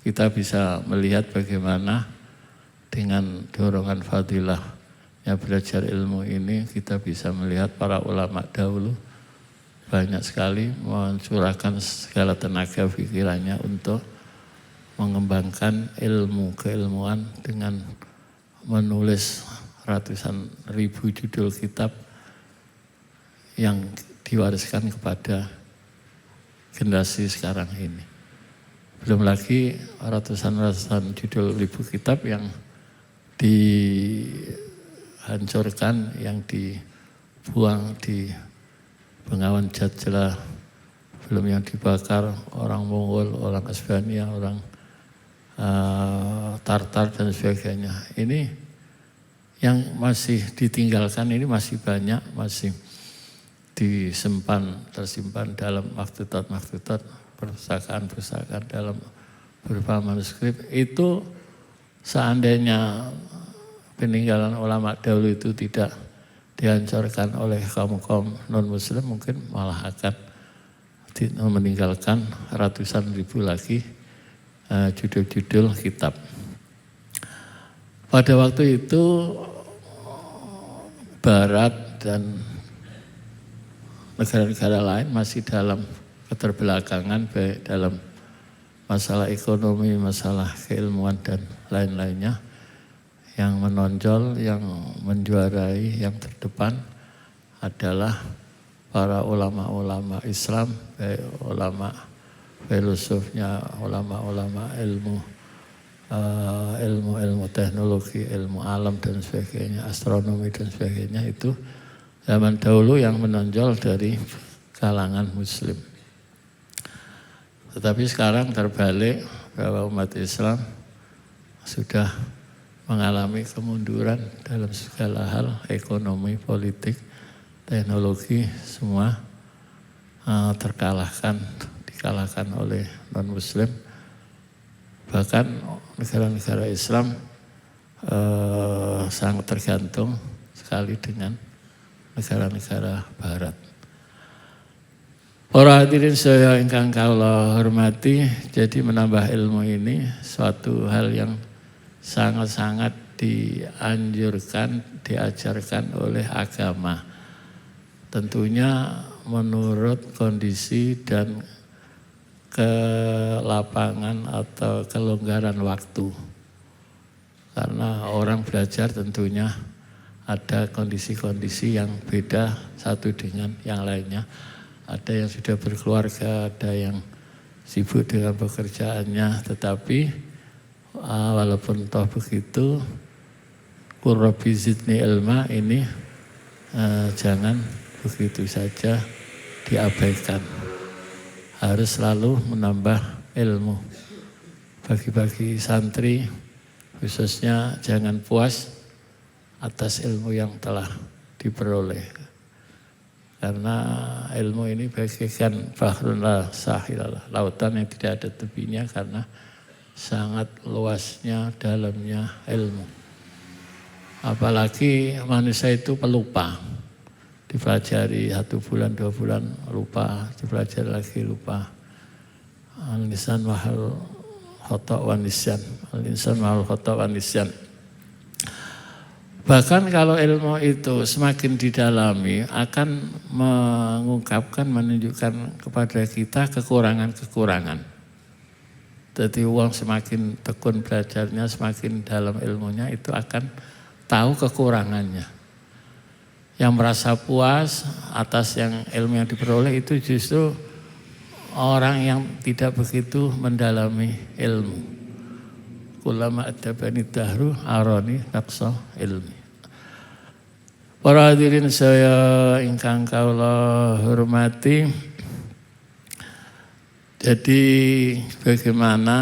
kita bisa melihat bagaimana dengan dorongan fadilah ya belajar ilmu ini kita bisa melihat para ulama dahulu banyak sekali mencurahkan segala tenaga pikirannya untuk mengembangkan ilmu keilmuan dengan menulis ratusan ribu judul kitab yang diwariskan kepada generasi sekarang ini. Belum lagi ratusan judul ribu kitab yang dihancurkan, yang dibuang di Bengawan Jatjela, belum yang dibakar orang Mongol, orang Asbania, orang Tartar dan sebagainya. Ini yang masih ditinggalkan ini masih banyak, masih tersimpan dalam maktutat, perpustakaan dalam berupa manuskrip. Itu seandainya peninggalan ulama dahulu itu tidak dihancurkan oleh kaum non-muslim, mungkin malah akan meninggalkan ratusan ribu lagi judul-judul kitab. Pada waktu itu Barat dan negara-negara lain masih dalam keterbelakangan baik dalam masalah ekonomi, masalah keilmuan dan lain-lainnya. Yang menonjol, yang menjuarai, yang terdepan adalah para ulama-ulama Islam, baik ulama filosofnya, ulama-ulama ilmu teknologi, ilmu alam dan sebagainya, astronomi dan sebagainya, itu zaman dahulu yang menonjol dari kalangan muslim. Tetapi sekarang terbalik bahwa umat Islam sudah mengalami kemunduran dalam segala hal, ekonomi, politik, teknologi, semua dikalahkan oleh non-muslim. Bahkan negara-negara Islam sangat tergantung sekali dengan negara-negara Barat. Para hadirin saya ingkang kula hormati, jadi menambah ilmu ini suatu hal yang sangat-sangat dianjurkan, diajarkan oleh agama. Tentunya menurut kondisi dan kelapangan atau kelonggaran waktu. Karena orang belajar tentunya ada kondisi-kondisi yang beda satu dengan yang lainnya. Ada yang sudah berkeluarga, ada yang sibuk dengan pekerjaannya, tetapi walaupun toh begitu, Qur Rabbi zidni ilma ini jangan begitu saja diabaikan. Harus selalu menambah ilmu. Bagi-bagi santri khususnya jangan puas atas ilmu yang telah diperoleh. Karena ilmu ini bagaikan bahrun la sahilalah, lautan yang tidak ada tepinya karena sangat luasnya, dalamnya ilmu. Apalagi manusia itu pelupa. Dipelajari 1 bulan, 2 bulan lupa, dipelajari lagi lupa. Al-insan mahal khata' wa nisyan. Al-insan mahal khata' wa nisyan. Bahkan kalau ilmu itu semakin didalami akan mengungkapkan, menunjukkan kepada kita kekurangan-kekurangan. Jadi uang semakin tekun belajarnya, semakin dalam ilmunya, itu akan tahu kekurangannya. Yang merasa puas atas yang ilmu yang diperoleh itu justru orang yang tidak begitu mendalami ilmu. Kullama adabani dahru arani naqsa ilmi. Para hadirin saya ingkang kula hormati, jadi bagaimana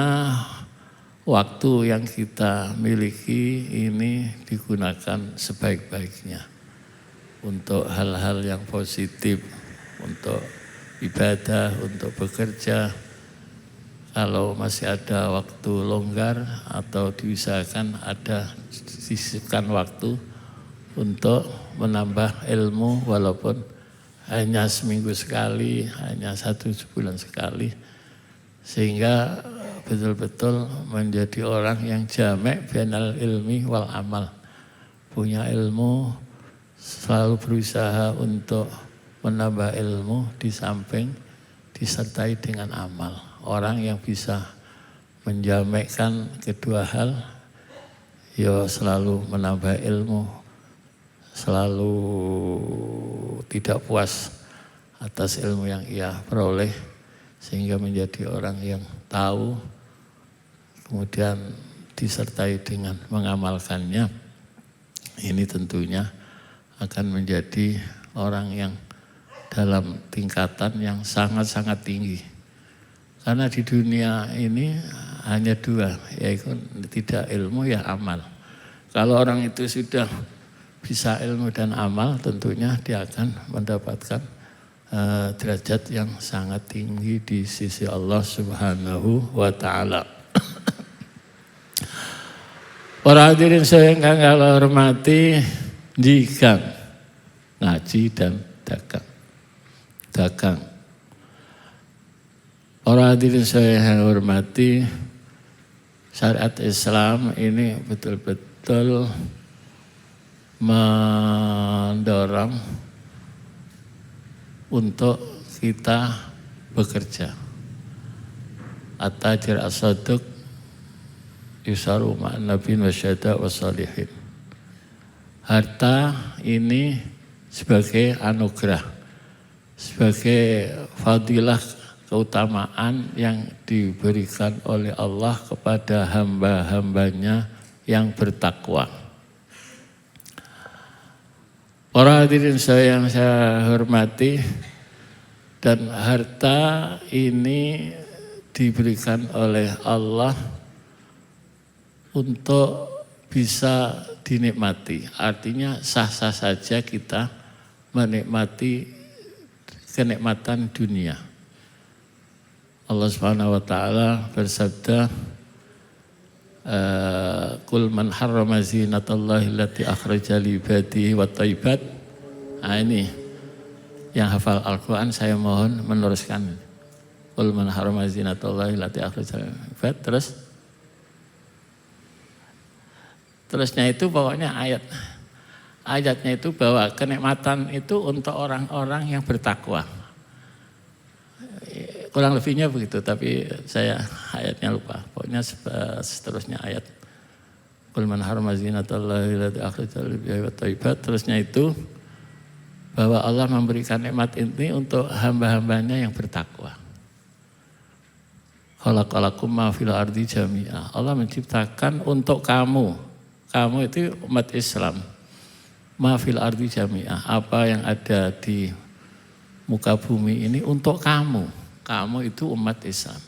waktu yang kita miliki ini digunakan sebaik-baiknya untuk hal-hal yang positif, untuk ibadah, untuk bekerja. Kalau masih ada waktu longgar atau diusahakan ada sisihkan waktu untuk menambah ilmu walaupun hanya seminggu sekali, hanya 1 bulan sekali, sehingga betul-betul menjadi orang yang jamek bainal ilmi wal amal. Punya ilmu, selalu berusaha untuk menambah ilmu di samping disertai dengan amal. Orang yang bisa menjamekkan kedua hal, ya selalu menambah ilmu, selalu tidak puas atas ilmu yang ia peroleh, sehingga menjadi orang yang tahu, kemudian disertai dengan mengamalkannya. Ini tentunya akan menjadi orang yang dalam tingkatan yang sangat-sangat tinggi. Karena di dunia ini hanya 2, yaitu tidak ilmu ya amal. Kalau orang itu sudah bisa ilmu dan amal, tentunya dia akan mendapatkan derajat yang sangat tinggi di sisi Allah Subhanahu wa ta'ala. Para hadirin saya yang kalau hormati, jika ngaji dan dagang. Para hadirin saya yang hormati, syariat Islam ini betul-betul mendorong untuk kita bekerja. At-tajir as-saduq yusaru ma'an nabiyin wasyada wassalihin. Harta ini sebagai anugerah, sebagai fadilah keutamaan yang diberikan oleh Allah kepada hamba-hambanya yang bertakwa. Para hadirin saya yang saya hormati, dan harta ini diberikan oleh Allah untuk bisa dinikmati. Artinya sah-sah saja kita menikmati kenikmatan dunia. Allah Subhanahu wa ta'ala bersabda, Qul man harrama zinatallahi allati akhraja li ibadihi wat thayyibat. Nah, ini yang hafal Al-Qur'an saya mohon meneruskan. Qul man harrama zinatallahi allati akhraja li ibadihi. Terusnya itu pokoknya ayatnya itu bahwa kenikmatan itu untuk orang-orang yang bertakwa. Kurang lebihnya begitu, tapi saya ayatnya lupa. Pokoknya seterusnya ayat. Qul man harrama zinatallahi allati akhraja li ibadihi wat thayyibat. Terusnya itu bahwa Allah memberikan nikmat ini untuk hamba-hambanya yang bertakwa. Khalaqalakum ma fil ardi jami'a. Allah menciptakan untuk kamu. Kamu itu umat Islam. Ma fil ardi jami'a. Apa yang ada di muka bumi ini untuk kamu. Kamu itu umat Islam.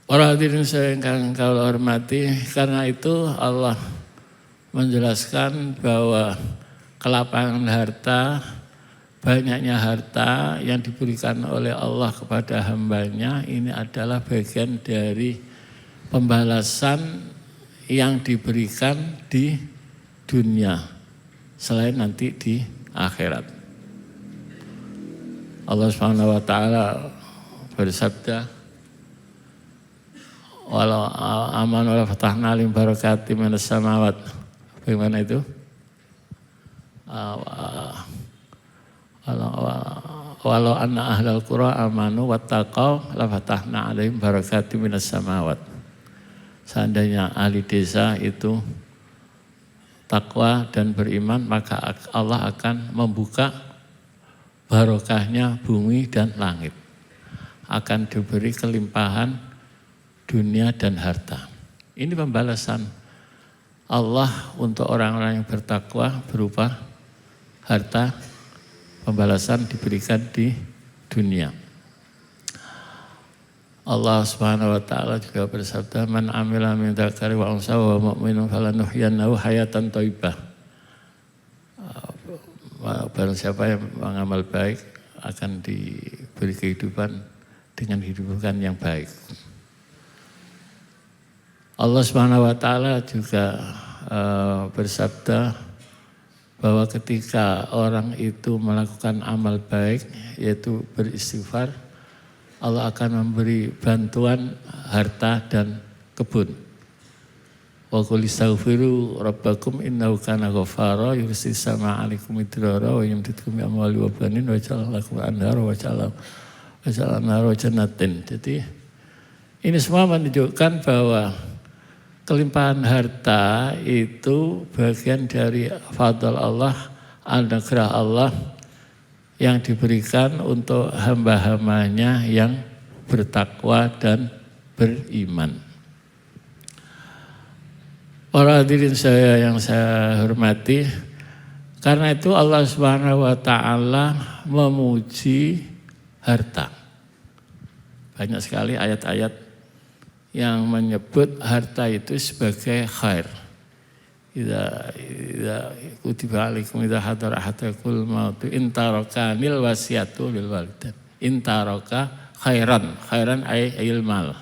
Para hadirin saya yang kalau hormati, karena itu Allah menjelaskan bahwa kelapangan harta, banyaknya harta yang diberikan oleh Allah kepada hambanya ini adalah bagian dari pembalasan yang diberikan di dunia selain nanti di akhirat. Allah Subhanahu wa ta'ala bersabda, walau aman wa fatahna alim barakati minas samawat. Bagaimana itu? Walau anna ahlal qura amanu wattaqau la fatahna alaihim barakati minas samawat. Seandainya ahli desa itu takwa dan beriman, maka Allah akan membuka barokahnya bumi dan langit. Akan diberi kelimpahan dunia dan harta. Ini pembalasan Allah untuk orang-orang yang bertakwa berupa harta. Pembalasan diberikan di dunia. Allah Subhanahu wa ta'ala juga bersabda, man amila min dzakari wa unsa wa mu'minun falanuhyiyannahu hayatan thayyibah. Barang siapa yang mengamal baik akan diberi kehidupan dengan hidupan yang baik. Allah Subhanahu wa ta'ala juga bersabda bahwa ketika orang itu melakukan amal baik, yaitu beristighfar, Allah akan memberi bantuan harta dan kebun. Wa qul istaghfiru rabbakum innahu kana ghaffara yursilis samaa 'alaikum midrara wa yumdidkum bi amwalin wa banin wa ja'ala lakum anhara wa ja'ala nara jannatin. Jadi ini semua menunjukkan bahwa kelimpahan harta itu bagian dari fadl Allah, anugerah Allah yang diberikan untuk hamba-hambanya yang bertakwa dan beriman. Para hadirin yang saya hormati, karena itu Allah Subhanahu wa taala memuji harta. Banyak sekali ayat-ayat yang menyebut harta itu sebagai khair. Idza kutiba alaikum idza hadara ahadakumul maut in tarakanil wasiyatu lil walidain. In taraka khairan ayil mal.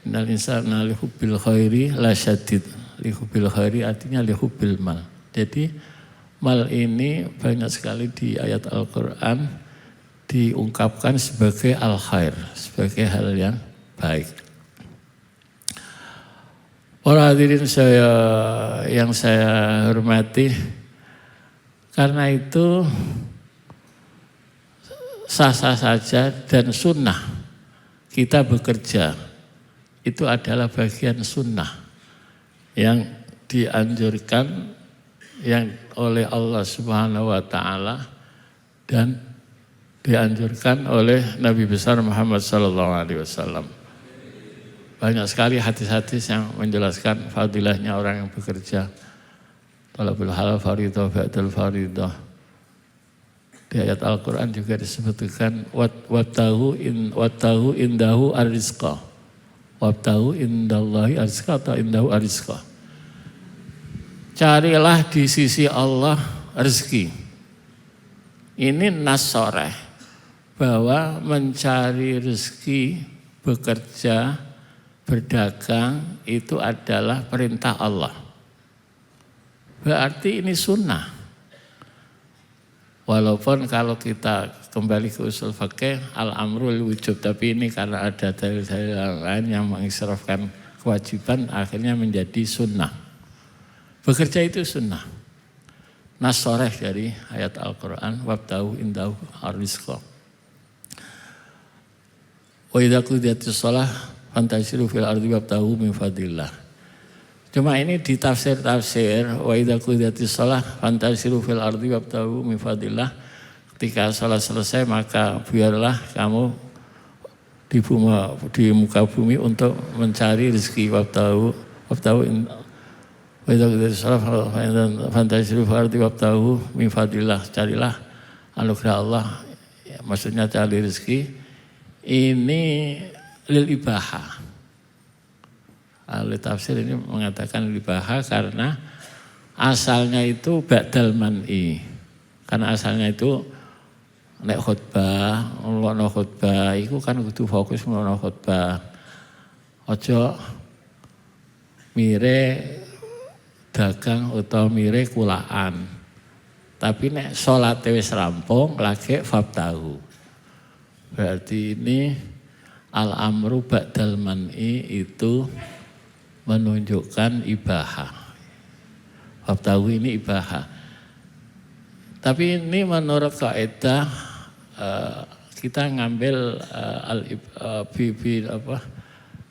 Innal insana li hubbil khairi la syadid. Li hubbil khairi artinya li hubbil mal. Jadi mal ini banyak sekali di ayat Al-Qur'an diungkapkan sebagai al-khair, sebagai hal yang baik. Para hadirin yang saya hormati, karena itu sah-sah saja dan sunnah kita bekerja itu adalah bagian sunnah yang dianjurkan yang oleh Allah Subhanahu wa taala dan dianjurkan oleh Nabi besar Muhammad sallallahu alaihi wasallam. Banyak sekali hadis-hadis yang menjelaskan fadilahnya orang yang bekerja. Talabul halal faridah ba'dal faridah. Di ayat Al-Quran juga disebutkan wabtahu indahu arizqa. Wabtahu indallahi arizqa atau indahu arizqa. Carilah di sisi Allah rezeki. Ini nas soreh bahwa mencari rezeki, bekerja, berdagang itu adalah perintah Allah. Berarti ini sunnah. Walaupun kalau kita kembali ke usul fikih al-amrul wujub, tapi ini karena ada dalil-dalil lain yang mengisrafkan kewajiban akhirnya menjadi sunnah. Bekerja itu sunnah. Nas soreh dari ayat Al-Quran wabtahu indahu arizqa. Wa idza qudiyatis shalah fantasiru fil ardi wabtahu min fadillah. Cuma ini di tafsir wa idza qudiyatis shalah fantasiru fil ardi wabtahu min fadillah. Ketika salat selesai maka biarlah kamu di muka bumi untuk mencari rezeki wabtahu wa idza qudiyatis shalah fantasiru fil ardi wabtahu min fadillah. Carilah anugerah Allah, ya, maksudnya cari rezeki. Ini lil ibaha. Ahli tafsir ini mengatakan lil ibaha karena asalnya itu ba'dal man'i. Karena asalnya itu nek khutbah, ngono khutbah iku kan kudu fokus ngono khutbah. Aja mire dagang utawa mire kulaan. Tapi nek salate wis rampung lagi fabtahu. Berarti ini al-amru ba'dal man'i itu menunjukkan ibaha. Fabtahu ini ibaha. Tapi ini menurut kaidah kita ngambil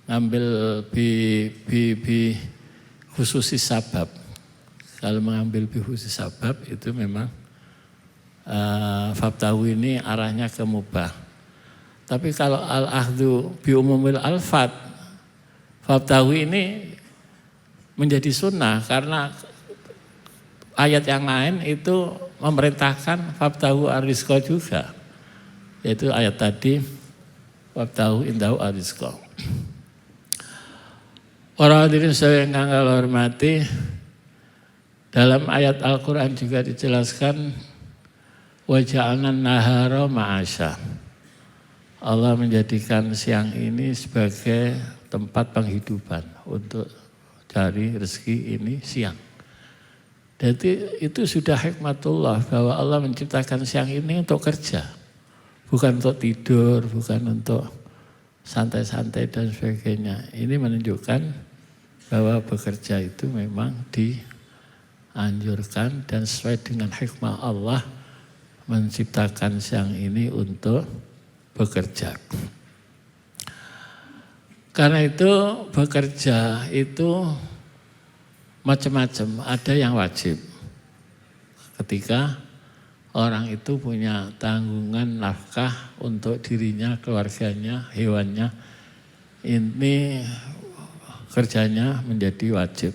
ngambil bi khususi sabab. Kalau mengambil bi khususi sabab itu memang fabtahu ini arahnya ke mubah. Tapi kalau al-ahdu bi umumil alfat, fabtahu ini menjadi sunnah karena ayat yang lain itu memerintahkan fabtahu arizqa juga. Yaitu ayat tadi fabtahu indahu arizqa. Para hadirin yang kang hormati, dalam ayat Al-Quran juga dijelaskan wa ja'alna nahara ma'asya. Allah menjadikan siang ini sebagai tempat penghidupan untuk cari rezeki ini siang. Jadi itu sudah hikmatullah bahwa Allah menciptakan siang ini untuk kerja. Bukan untuk tidur, bukan untuk santai-santai dan sebagainya. Ini menunjukkan bahwa bekerja itu memang dianjurkan dan sesuai dengan hikmah Allah menciptakan siang ini untuk bekerja. Karena itu bekerja itu macam-macam, ada yang wajib. Ketika orang itu punya tanggungan nafkah untuk dirinya, keluarganya, hewannya, ini kerjanya menjadi wajib.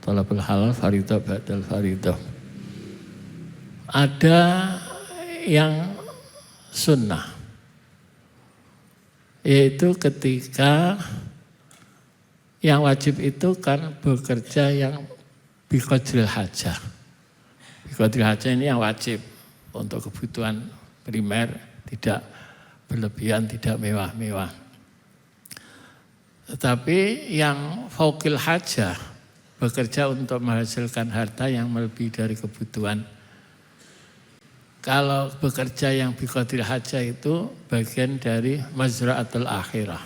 Thalabul halal fardhu ba'dal fardhu. Ada yang sunnah, yaitu ketika yang wajib itu kan bekerja yang biqadril hajah. Biqadril hajah ini yang wajib untuk kebutuhan primer, tidak berlebihan, tidak mewah-mewah. Tetapi yang fauqil hajah, bekerja untuk menghasilkan harta yang melebihi dari kebutuhan. Kalau bekerja yang biqadril hajah itu bagian dari mazra'atul akhirah.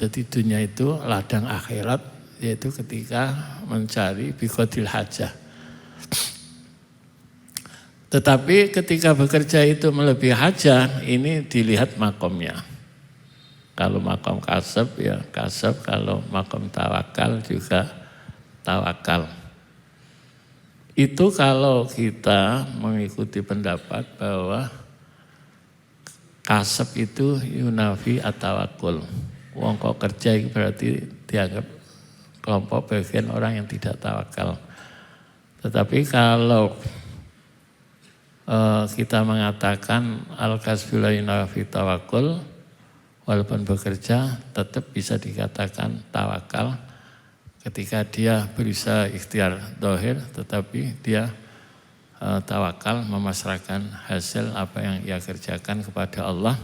Jadi dunia itu ladang akhirat, yaitu ketika mencari biqadril hajah. Tetapi ketika bekerja itu melebihi hajah, ini dilihat makomnya. Kalau makom kasab ya kasab, kalau makom tawakal juga tawakal. Itu kalau kita mengikuti pendapat bahwa kasab itu yunafi at-tawakkul. Wong kok kerja itu berarti dianggap kelompok bagian orang yang tidak tawakal. Tetapi kalau kita mengatakan al-kasbu la yunafi tawakkul, walaupun bekerja tetap bisa dikatakan tawakal. Ketika dia berusaha ikhtiar dohir, tetapi dia tawakal memasrahkan hasil apa yang ia kerjakan kepada Allah,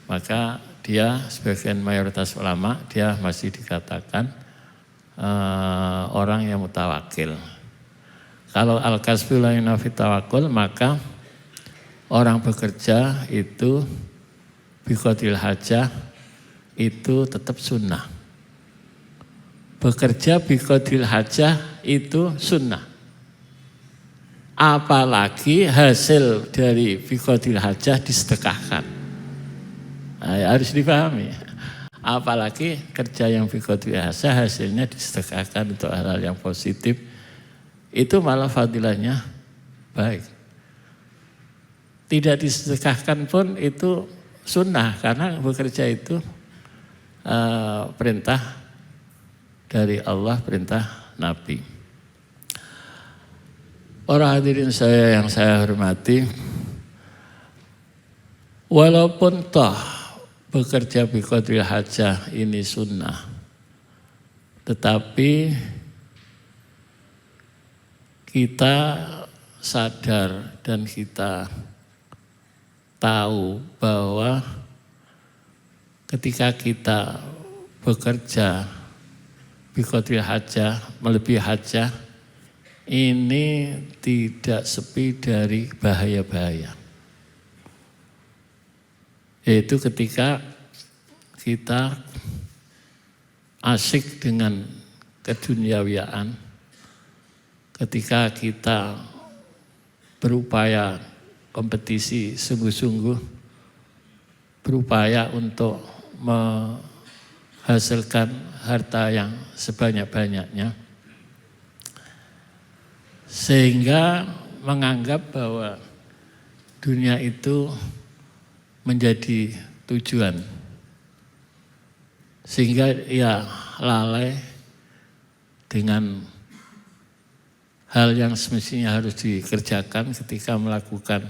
maka dia sebagian mayoritas ulama dia masih dikatakan orang yang mutawakil. Kalau al-kasbu la yunafi tawakkul, maka orang bekerja itu biqadril hajah itu tetap sunnah. Bekerja biqadril hajah itu sunnah. Apalagi hasil dari biqadril hajah disedekahkan. Nah, harus dipahami. Apalagi kerja yang biqadril hajah hasilnya disedekahkan untuk hal-hal yang positif. Itu malah fadilahnya baik. Tidak disedekahkan pun itu sunnah, karena bekerja itu perintah dari Allah, perintah Nabi. Para hadirin saya yang saya hormati, walaupun toh bekerja biqadril hajah ini sunnah, tetapi kita sadar dan kita tahu bahwa ketika kita bekerja biqadril hajah, melebihi hajah, ini tidak sepi dari bahaya-bahaya. Yaitu ketika kita asik dengan keduniawiaan, ketika kita berupaya kompetisi sungguh-sungguh, berupaya untuk menghasilkan harta yang sebanyak-banyaknya, sehingga menganggap bahwa dunia itu menjadi tujuan, sehingga ia lalai dengan hal yang semestinya harus dikerjakan. Ketika melakukan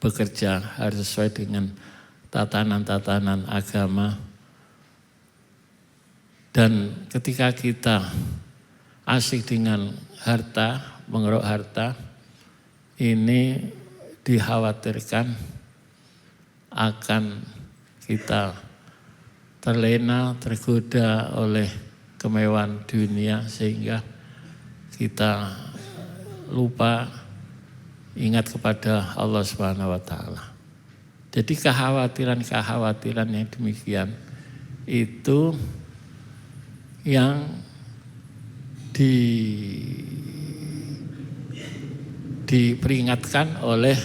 bekerja harus sesuai dengan tatanan-tatanan agama. Dan ketika kita asik dengan harta, mengeruk harta, ini dikhawatirkan akan kita terlena, tergoda oleh kemewahan dunia sehingga kita lupa ingat kepada Allah Subhanahu wa taala. Jadi kekhawatiran-kekhawatiran yang demikian itu yang diperingatkan oleh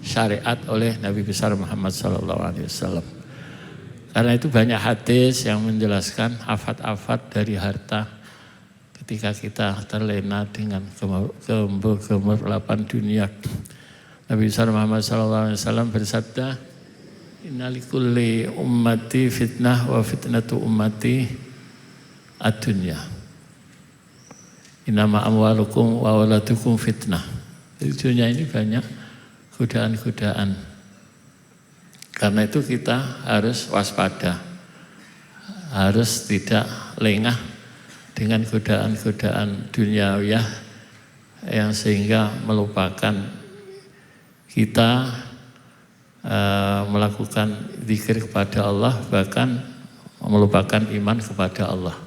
syariat oleh Nabi besar Muhammad SAW. Karena itu banyak hadis yang menjelaskan afat-afat dari harta ketika kita terlena dengan gemerlapan dunia. Nabi besar Muhammad SAW bersabda, "Innalikulli ummati fitnah wa fitnatu ummati ad-dunya. Innama amwalukum wa auladukum fitnah." Di dunia ini banyak godaan-godaan. Karena itu kita harus waspada, harus tidak lengah dengan godaan-godaan duniawiyah yang sehingga melupakan kita melakukan zikir kepada Allah, bahkan melupakan iman kepada Allah.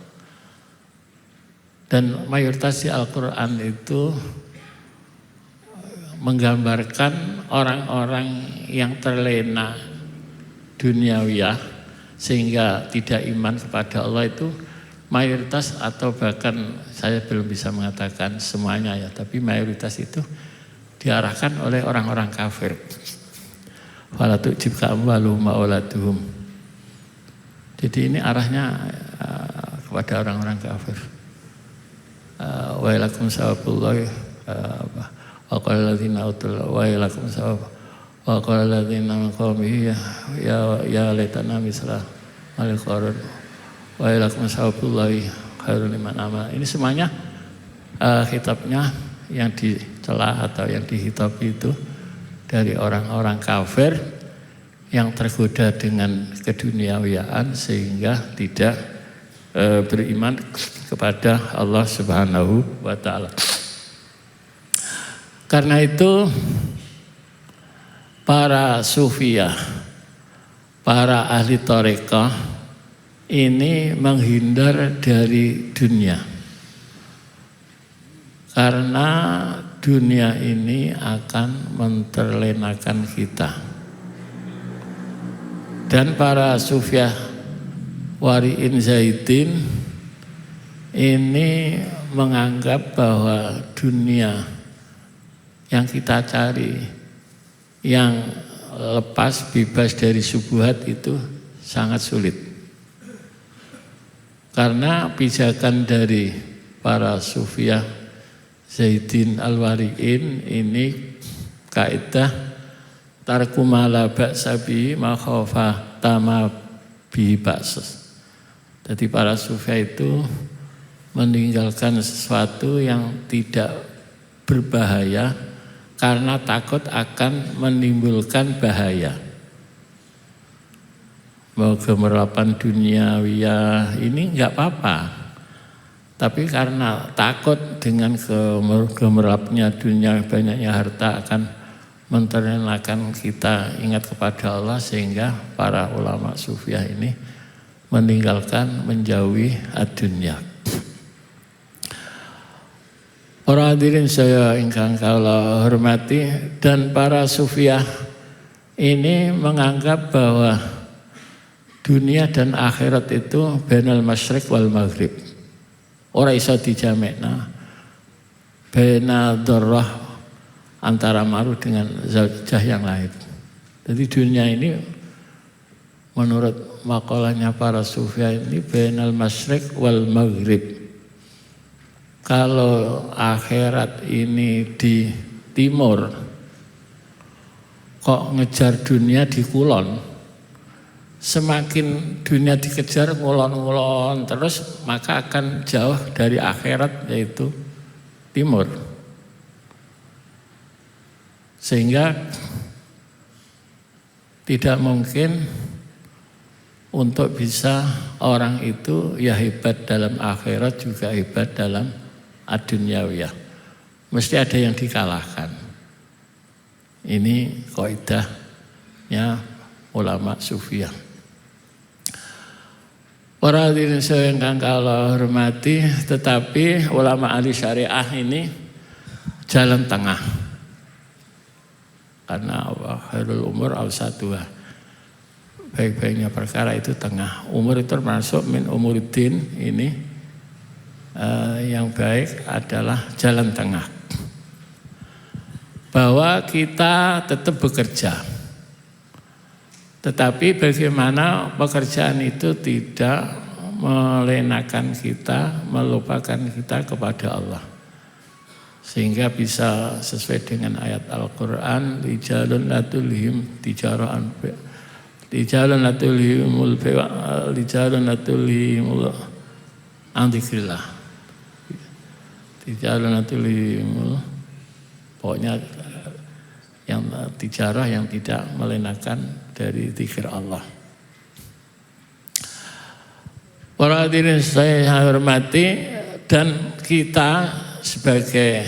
Dan mayoritas di Al-Quran itu menggambarkan orang-orang yang terlena duniawiyah sehingga tidak iman kepada Allah itu mayoritas, atau bahkan saya belum bisa mengatakan semuanya ya, tapi mayoritas itu diarahkan oleh orang-orang kafir. Fala tu'jibka amwaluhum wa auladuhum. Jadi ini arahnya kepada orang-orang kafir. Wa ilakum sawabullahi wa qala alladziina utul wa ilakum sawab wa qala alladziina min qaumihi ya laitana misla mal qarun wa ilakum sawabullahi khairun liman amana. Ini semuanya kitabnya yang dicela atau yang dihitabi itu dari orang-orang kafir yang tergoda dengan keduniawiaan sehingga tidak beriman kepada Allah Subhanahu wa taala. Karena itu para sufiyah, para ahli thariqah ini menghindar dari dunia. Karena dunia ini akan menterlenakan kita. Dan para sufiyah wari'in zaidin ini menganggap bahwa dunia yang kita cari, yang lepas bebas dari syubhat itu sangat sulit. Karena pijakan dari para sufiyah Zaidin al-Wari'in ini kaidah tarku ma la ba'sa bi ma khafa tama bi ba'sa. Jadi para sufiyah itu meninggalkan sesuatu yang tidak berbahaya karena takut akan menimbulkan bahaya. Mau gemerlapan duniawiyah ini enggak apa-apa. Tapi karena takut dengan gemerlapnya dunia, banyaknya harta akan menterlenakan kita ingat kepada Allah, sehingga para ulama sufiyah ini meninggalkan, menjauhi ad-dunya. Para hadirin saya ingkang kula hormati, dan para sufiyah ini menganggap bahwa dunia dan akhirat itu bainal masyriq wal maghrib. Ora iso dijamekna. Baina dzarrah, antara maru dengan zaujah yang lain. Jadi dunia ini menurut makalahnya para sufiyah ini bainal masyriq wal maghrib. Kalau akhirat ini di timur, kok ngejar dunia di kulon. Semakin dunia dikejar ngulon-ngulon terus, maka akan jauh dari akhirat, yaitu timur. Sehingga tidak mungkin untuk bisa orang itu ya hebat dalam akhirat juga hebat dalam ad-dunyawiyah. Mesti ada yang dikalahkan. Ini kaidahnya ulama sufiyah. Para hadirin yang Allah hormati, tetapi ulama ahli syariah ini jalan tengah. Karena Allah khairul umur awsatuha. Baik-baiknya perkara itu tengah. Umur itu termasuk min umuruddin ini yang baik adalah jalan tengah. Bahwa kita tetap bekerja. Tetapi bagaimana pekerjaan itu tidak melenakan kita, melupakan kita kepada Allah. Sehingga bisa sesuai dengan ayat Al-Quran, rijalun la tulhihim tijaratan rijalun la tulhihimul rijalun la tulhihimul an dzikrillah. Rijalun la tulhihimul, pokoknya yang tijarah yang tidak melenakan dari zikir Allah. Para hadirin saya hormati, dan kita sebagai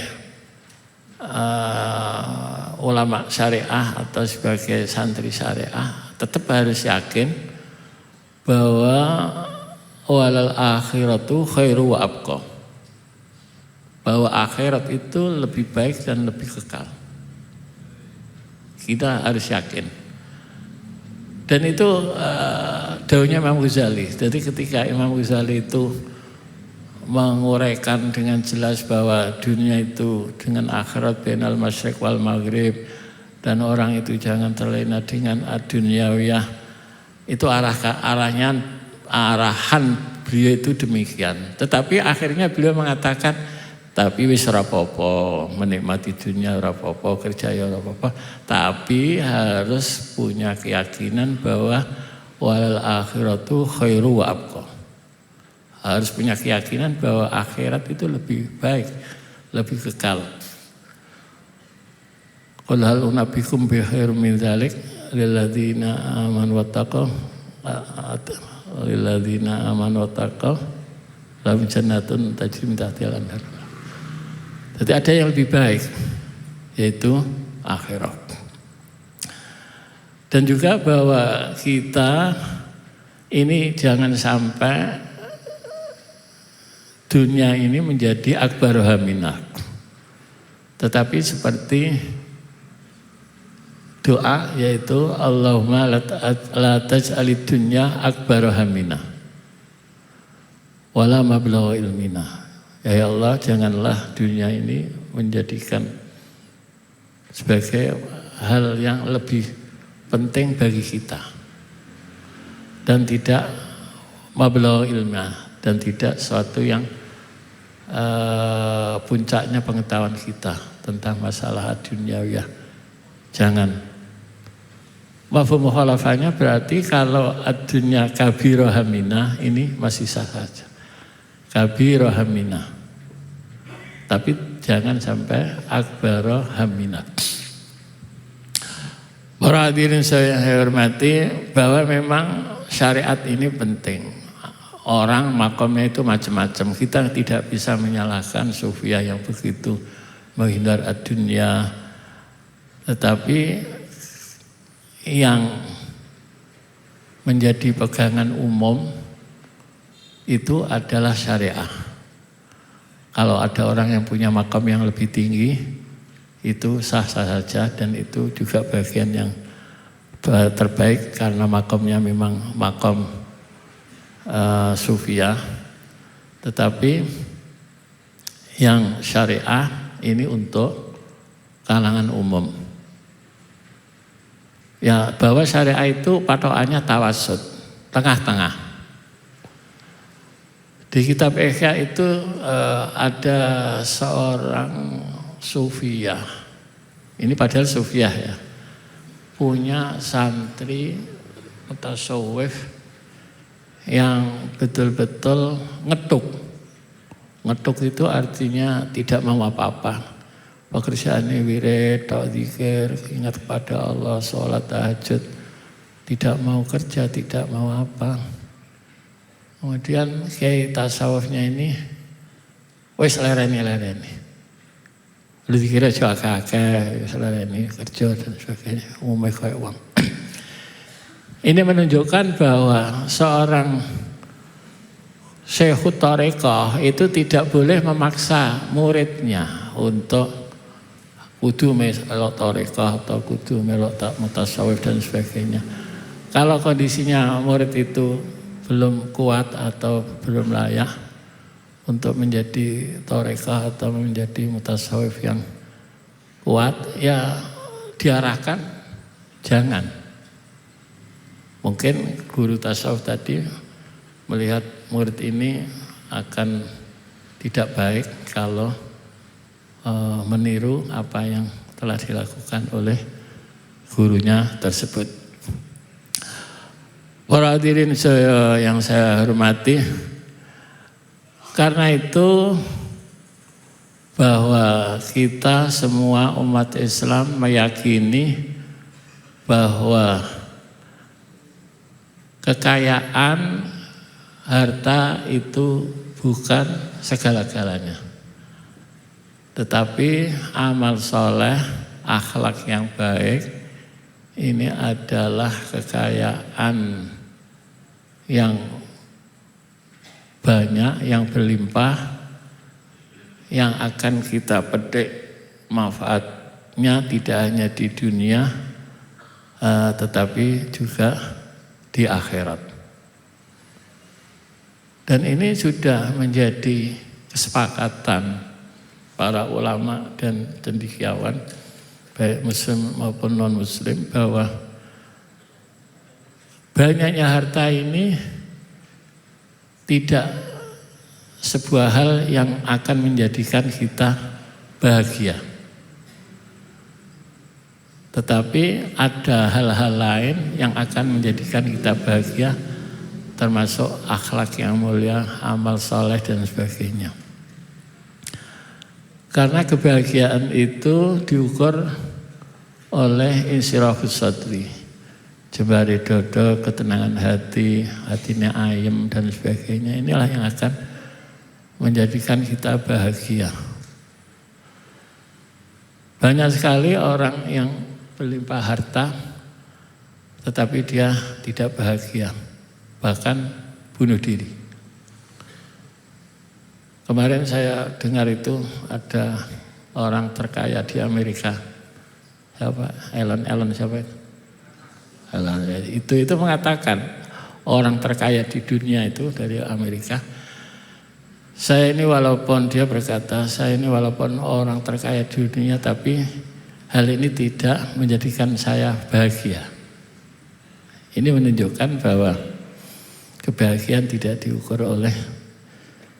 ulama syariah atau sebagai santri syariah tetap harus yakin bahwa walal akhiratu khairu wa abqa. Bahwa akhirat itu lebih baik dan lebih kekal. Kita harus yakin. Dan itu daunnya Imam Ghazali. Jadi ketika Imam Ghazali itu menguraikan dengan jelas bahwa dunia itu dengan akhirat bainal masyriq wal maghrib, dan orang itu jangan terlena dengan ad-dunyawiyah, itu arahan beliau itu demikian. Tetapi akhirnya beliau mengatakan, tapi wis ora apa-apa, menikmati dunia ora apa-apa, kerja ya ora apa-apa, tapi harus punya keyakinan bahwa wal akhiratu khairu wa abqa. Harus punya keyakinan bahwa akhirat itu lebih baik, lebih kekal. Qul hal unabbiukum bi khairin min dzalik lil ladzina amanu wattaqaw lahum jannatun tajri min tahtiha al-anhar. Jadi ada yang lebih baik, yaitu akhirat. Dan juga bahwa kita ini jangan sampai dunia ini menjadi akbar haminah. Tetapi seperti doa, yaitu Allahumma la taj'alid dunya akbar haminah wala mablagha ilmina. Ya Allah, janganlah dunia ini menjadikan sebagai hal yang lebih penting bagi kita, dan tidak mablagha ilmah, dan tidak suatu yang puncaknya pengetahuan kita tentang masalah duniawiyah. Jangan. Mafhum mukhalafahnya berarti kalau ad-dunya kabira haminah, ini masih sah saja. Kabira haminah. Tapi jangan sampai akbara haminah. Para hadirin saya hormati, bahwa memang syariat ini penting. Orang makomnya itu macam-macam. Kita tidak bisa menyalahkan sufiyah yang begitu menghindar ad-dunya. Tetapi yang menjadi pegangan umum itu adalah syariah. Kalau ada orang yang punya makam yang lebih tinggi, itu sah-sah saja, dan itu juga bagian yang terbaik karena makamnya memang makam sufiyah. Tetapi yang syariah ini untuk kalangan umum. Ya, bahwa syariah itu patokannya tawasud, tengah-tengah. Di kitab Ihya itu ada seorang sufiyah, ini padahal sufiyah ya, punya santri mutasawwif yang betul-betul ngetuk. Ngetuk itu artinya tidak mau apa-apa. Pekerjaannya wirid, zikir, ingat kepada Allah, sholat tahajud, tidak mau kerja, tidak mau apa. Kemudian kiai tasawufnya ini wis lereni. Lu dikira cuma kakek, wis lereni kerja dan sebagainya, umumnya kayak uang. Ini menunjukkan bahwa seorang Syekhut Thariqah itu tidak boleh memaksa muridnya untuk kudu melok Thariqah atau kudu melok mutasawuf dan sebagainya. Kalau kondisinya murid itu belum kuat atau belum layak untuk menjadi Thariqah atau menjadi mutasawuf yang kuat, ya diarahkan jangan. Mungkin guru tasawuf tadi melihat murid ini akan tidak baik kalau meniru apa yang telah dilakukan oleh gurunya tersebut. Para hadirin yang saya hormati, karena itu bahwa kita semua umat Islam meyakini bahwa kekayaan harta itu bukan segala-galanya, tetapi amal soleh, akhlak yang baik ini adalah kekayaan yang banyak, yang berlimpah, yang akan kita petik manfaatnya tidak hanya di dunia tetapi juga di akhirat. Dan ini sudah menjadi kesepakatan para ulama dan cendekiawan baik muslim maupun non muslim bahwa banyaknya harta ini tidak sebuah hal yang akan menjadikan kita bahagia. Tetapi ada hal-hal lain yang akan menjadikan kita bahagia, termasuk akhlak yang mulia, amal soleh dan sebagainya. Karena kebahagiaan itu diukur oleh insyirahus sadri, jembari dodo, ketenangan hati, hatinya ayem dan sebagainya. Inilah yang akan menjadikan kita bahagia. Banyak sekali orang yang berlimpah harta tetapi dia tidak bahagia, bahkan bunuh diri. Kemarin saya dengar itu ada orang terkaya di Amerika, siapa? Elon siapa? Elon itu mengatakan, orang terkaya di dunia itu dari Amerika. Saya ini walaupun dia berkata, saya ini walaupun orang terkaya di dunia, tapi hal ini tidak menjadikan saya bahagia. Ini menunjukkan bahwa kebahagiaan tidak diukur oleh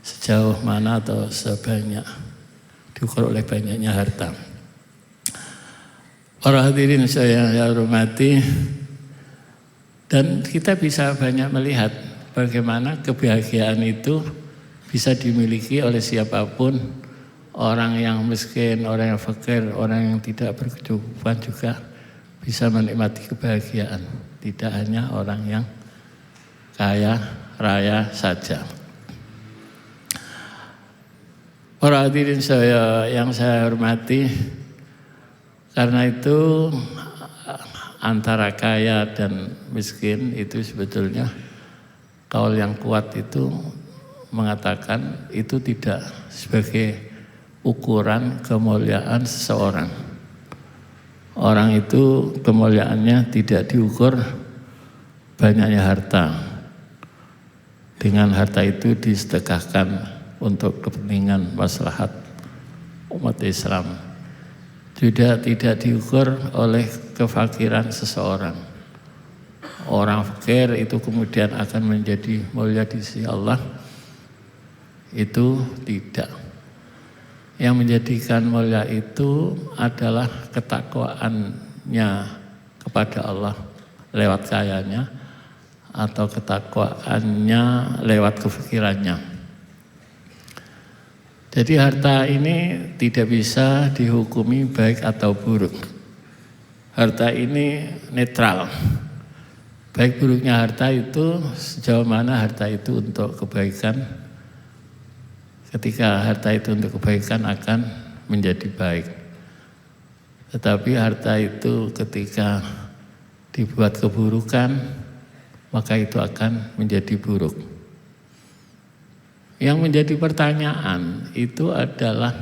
sejauh mana atau sebanyak, diukur oleh banyaknya harta. Para hadirin saya hormati, dan kita bisa banyak melihat bagaimana kebahagiaan itu bisa dimiliki oleh siapapun, orang yang miskin, orang yang fakir, orang yang tidak berkecukupan juga bisa menikmati kebahagiaan. Tidak hanya orang yang kaya raya saja. Para hadirin yang saya hormati, karena itu antara kaya dan miskin itu sebetulnya kaul yang kuat itu mengatakan itu tidak sebagai ukuran kemuliaan seseorang. Orang itu kemuliaannya tidak diukur banyaknya harta. Dengan harta itu disedekahkan untuk kepentingan maslahat umat Islam. Tidak diukur oleh kefakiran seseorang. Orang fakir itu kemudian akan menjadi mulia di sisi Allah. Itu tidak. Yang menjadikan mulia itu adalah ketakwaannya kepada Allah lewat kayanya, atau ketakwaannya lewat kefikirannya. Jadi harta ini tidak bisa dihukumi baik atau buruk. Harta ini netral. Baik buruknya harta itu sejauh mana harta itu untuk kebaikan. Ketika harta itu untuk kebaikan akan menjadi baik. Tetapi harta itu ketika dibuat keburukan, maka itu akan menjadi buruk. Yang menjadi pertanyaan itu adalah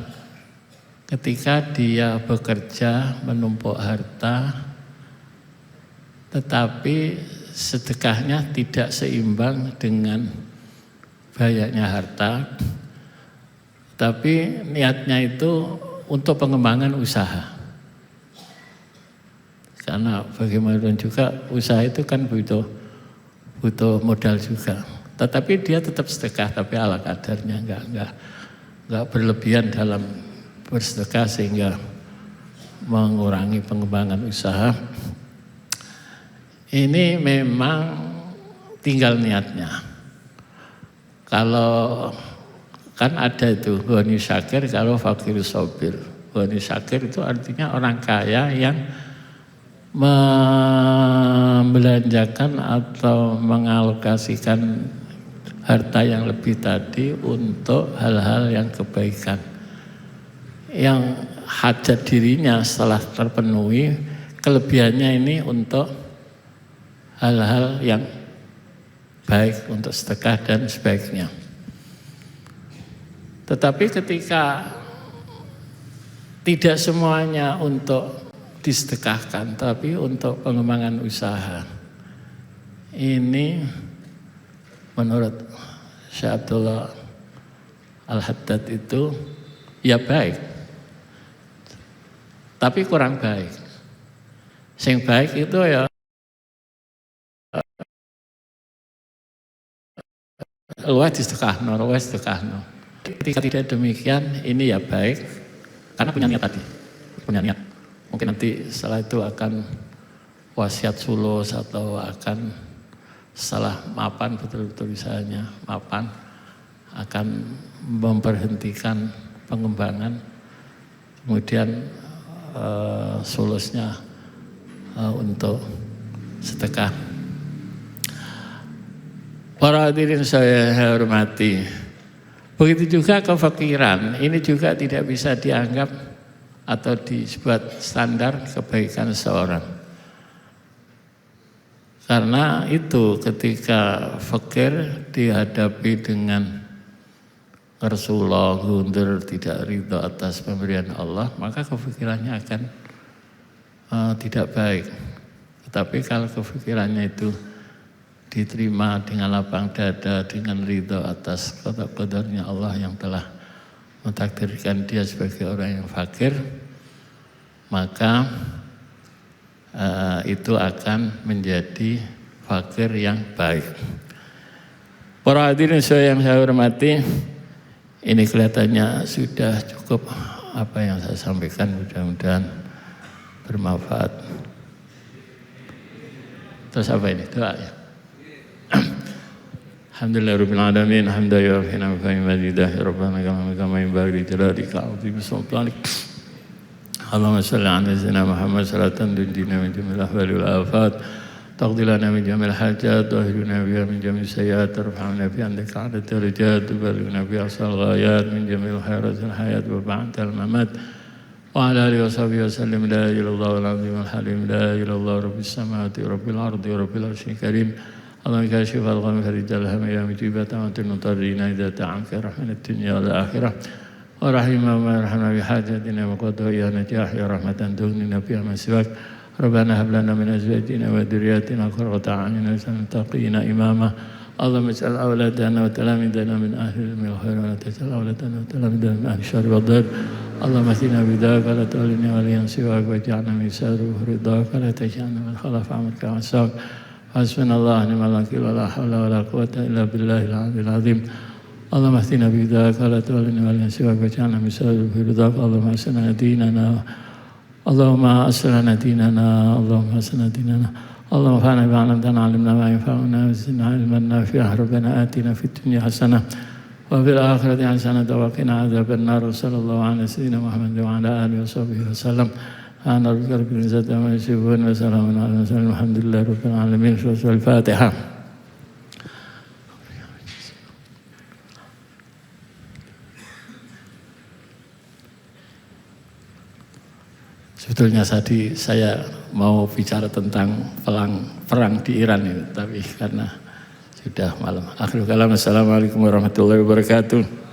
ketika dia bekerja menumpuk harta, tetapi sedekahnya tidak seimbang dengan banyaknya harta, tapi niatnya itu untuk pengembangan usaha. Karena bagaimanapun juga usaha itu kan butuh modal juga. Tetapi dia tetap sedekah, tapi ala kadarnya, enggak berlebihan dalam bersedekah sehingga mengurangi pengembangan usaha. Ini memang tinggal niatnya. Kalau kan ada itu ghani syakir, kalau fakir sobir. Ghani syakir itu artinya orang kaya yang membelanjakan atau mengalokasikan harta yang lebih tadi untuk hal-hal yang kebaikan. Yang hajat dirinya setelah terpenuhi, kelebihannya ini untuk hal-hal yang baik, untuk sedekah dan sebaiknya. Tetapi ketika tidak semuanya untuk disedekahkan, tapi untuk pengembangan usaha, ini menurut Syekh Abdullah Al-Haddad itu ya baik, tapi kurang baik. Yang baik itu ya luwes sedekahno. Ketika tidak demikian, ini ya baik, karena punya niat tadi, punya niat. Mungkin nanti setelah itu akan wasiat sulus atau akan setelah mapan betul-betul misalnya mapan akan memberhentikan pengembangan, kemudian sulusnya untuk sedekah. Para hadirin saya hormati, begitu juga kefakiran, ini juga tidak bisa dianggap atau disebut standar kebaikan seorang. Karena itu ketika fakir dihadapi dengan Rasulullah gundur tidak ridho atas pemberian Allah, maka kefikirannya akan tidak baik. Tetapi kalau kefikirannya itu diterima dengan lapang dada, dengan ridho atas qada-qadarnya Allah yang telah mentakdirkan dia sebagai orang yang fakir, maka itu akan menjadi fakir yang baik. Para hadirin yang saya hormati, ini kelihatannya sudah cukup apa yang saya sampaikan, mudah-mudahan bermanfaat. Terus apa ini? Doa ya. Alhamdulillahirabbil alamin, hamdan yu'afina wa majidah, rabbana kama yanbaghi li jalalika wa bi sultanik. Allahumma salli ala sayyidina Muhammad salatan tunjina min jamil ahwali wal afat, taqdi lana min jamil hajat, tahiruna biha min jamil sayyiat, tarfa'una fi andaka 'ala darajat, tuballighuna bi aqsal ghayat min jamil khairatil hayat wa ba'dal mamat. Wa ala alihi wa sahbihi wa sallim. La ilaha illallah wal azim al halim, la ilaha illallah rabbis samawati rabbil ardi rabbil arsyil karim. Allahumma kashif al-gham farijal ham ya mujibata wa tuntarina idza ta'amka rahmat dunya wal akhirah. Wa rahimah wa rahmah bi hajatina wa qadha ya najah ya rahmatan tughnina biha ma siwak. Rabbana hab lana min azwajina wa dhurriyyatina qurrata a'yunin waj'alna muttaqina imama. Allahumma ij'al awladana wa talamidana min ahli al-ilmi wal khair wa la taj'al awladana wa talamidana min ahli syarri wad dar. Allahumma atina bidaka la ta'lina wa liyan siwak waj'alna min sarri ridaka la taj'alna min khalafa amrika wa sawak. Hasbunallah ni'mal wakil wa la hawla wa la quwwata illa billahil aliyyil azim. Allahumma ahdina bihidayaka la tuwallina wa la siwaka waj'alna min sabili ridaka. Allahumma aslina dinana, Allahumma aslina dinana, Allahumma aslina dinana. Allahumma fa'alna bima 'allamtana 'allimna ma yanfa'una wa zidna 'ilman nafi'an. Rabbana atina fid dunya hasanah wa fil akhirati hasanah wa qina adzaban nar. Sallallahu ala sayyidina Muhammad wa ala alihi wa sahbihi wasallam. Ana rabbika rabbil izzati amma yasifun wa salamun ala mursalin walhamdulillahi rabbil alamin. Al-Fatihah. Sebetulnya tadi saya mau bicara tentang perang di Iran itu, tapi karena Sudah malam. Akhirul kalam. Assalamualaikum warahmatullahi wabarakatuh.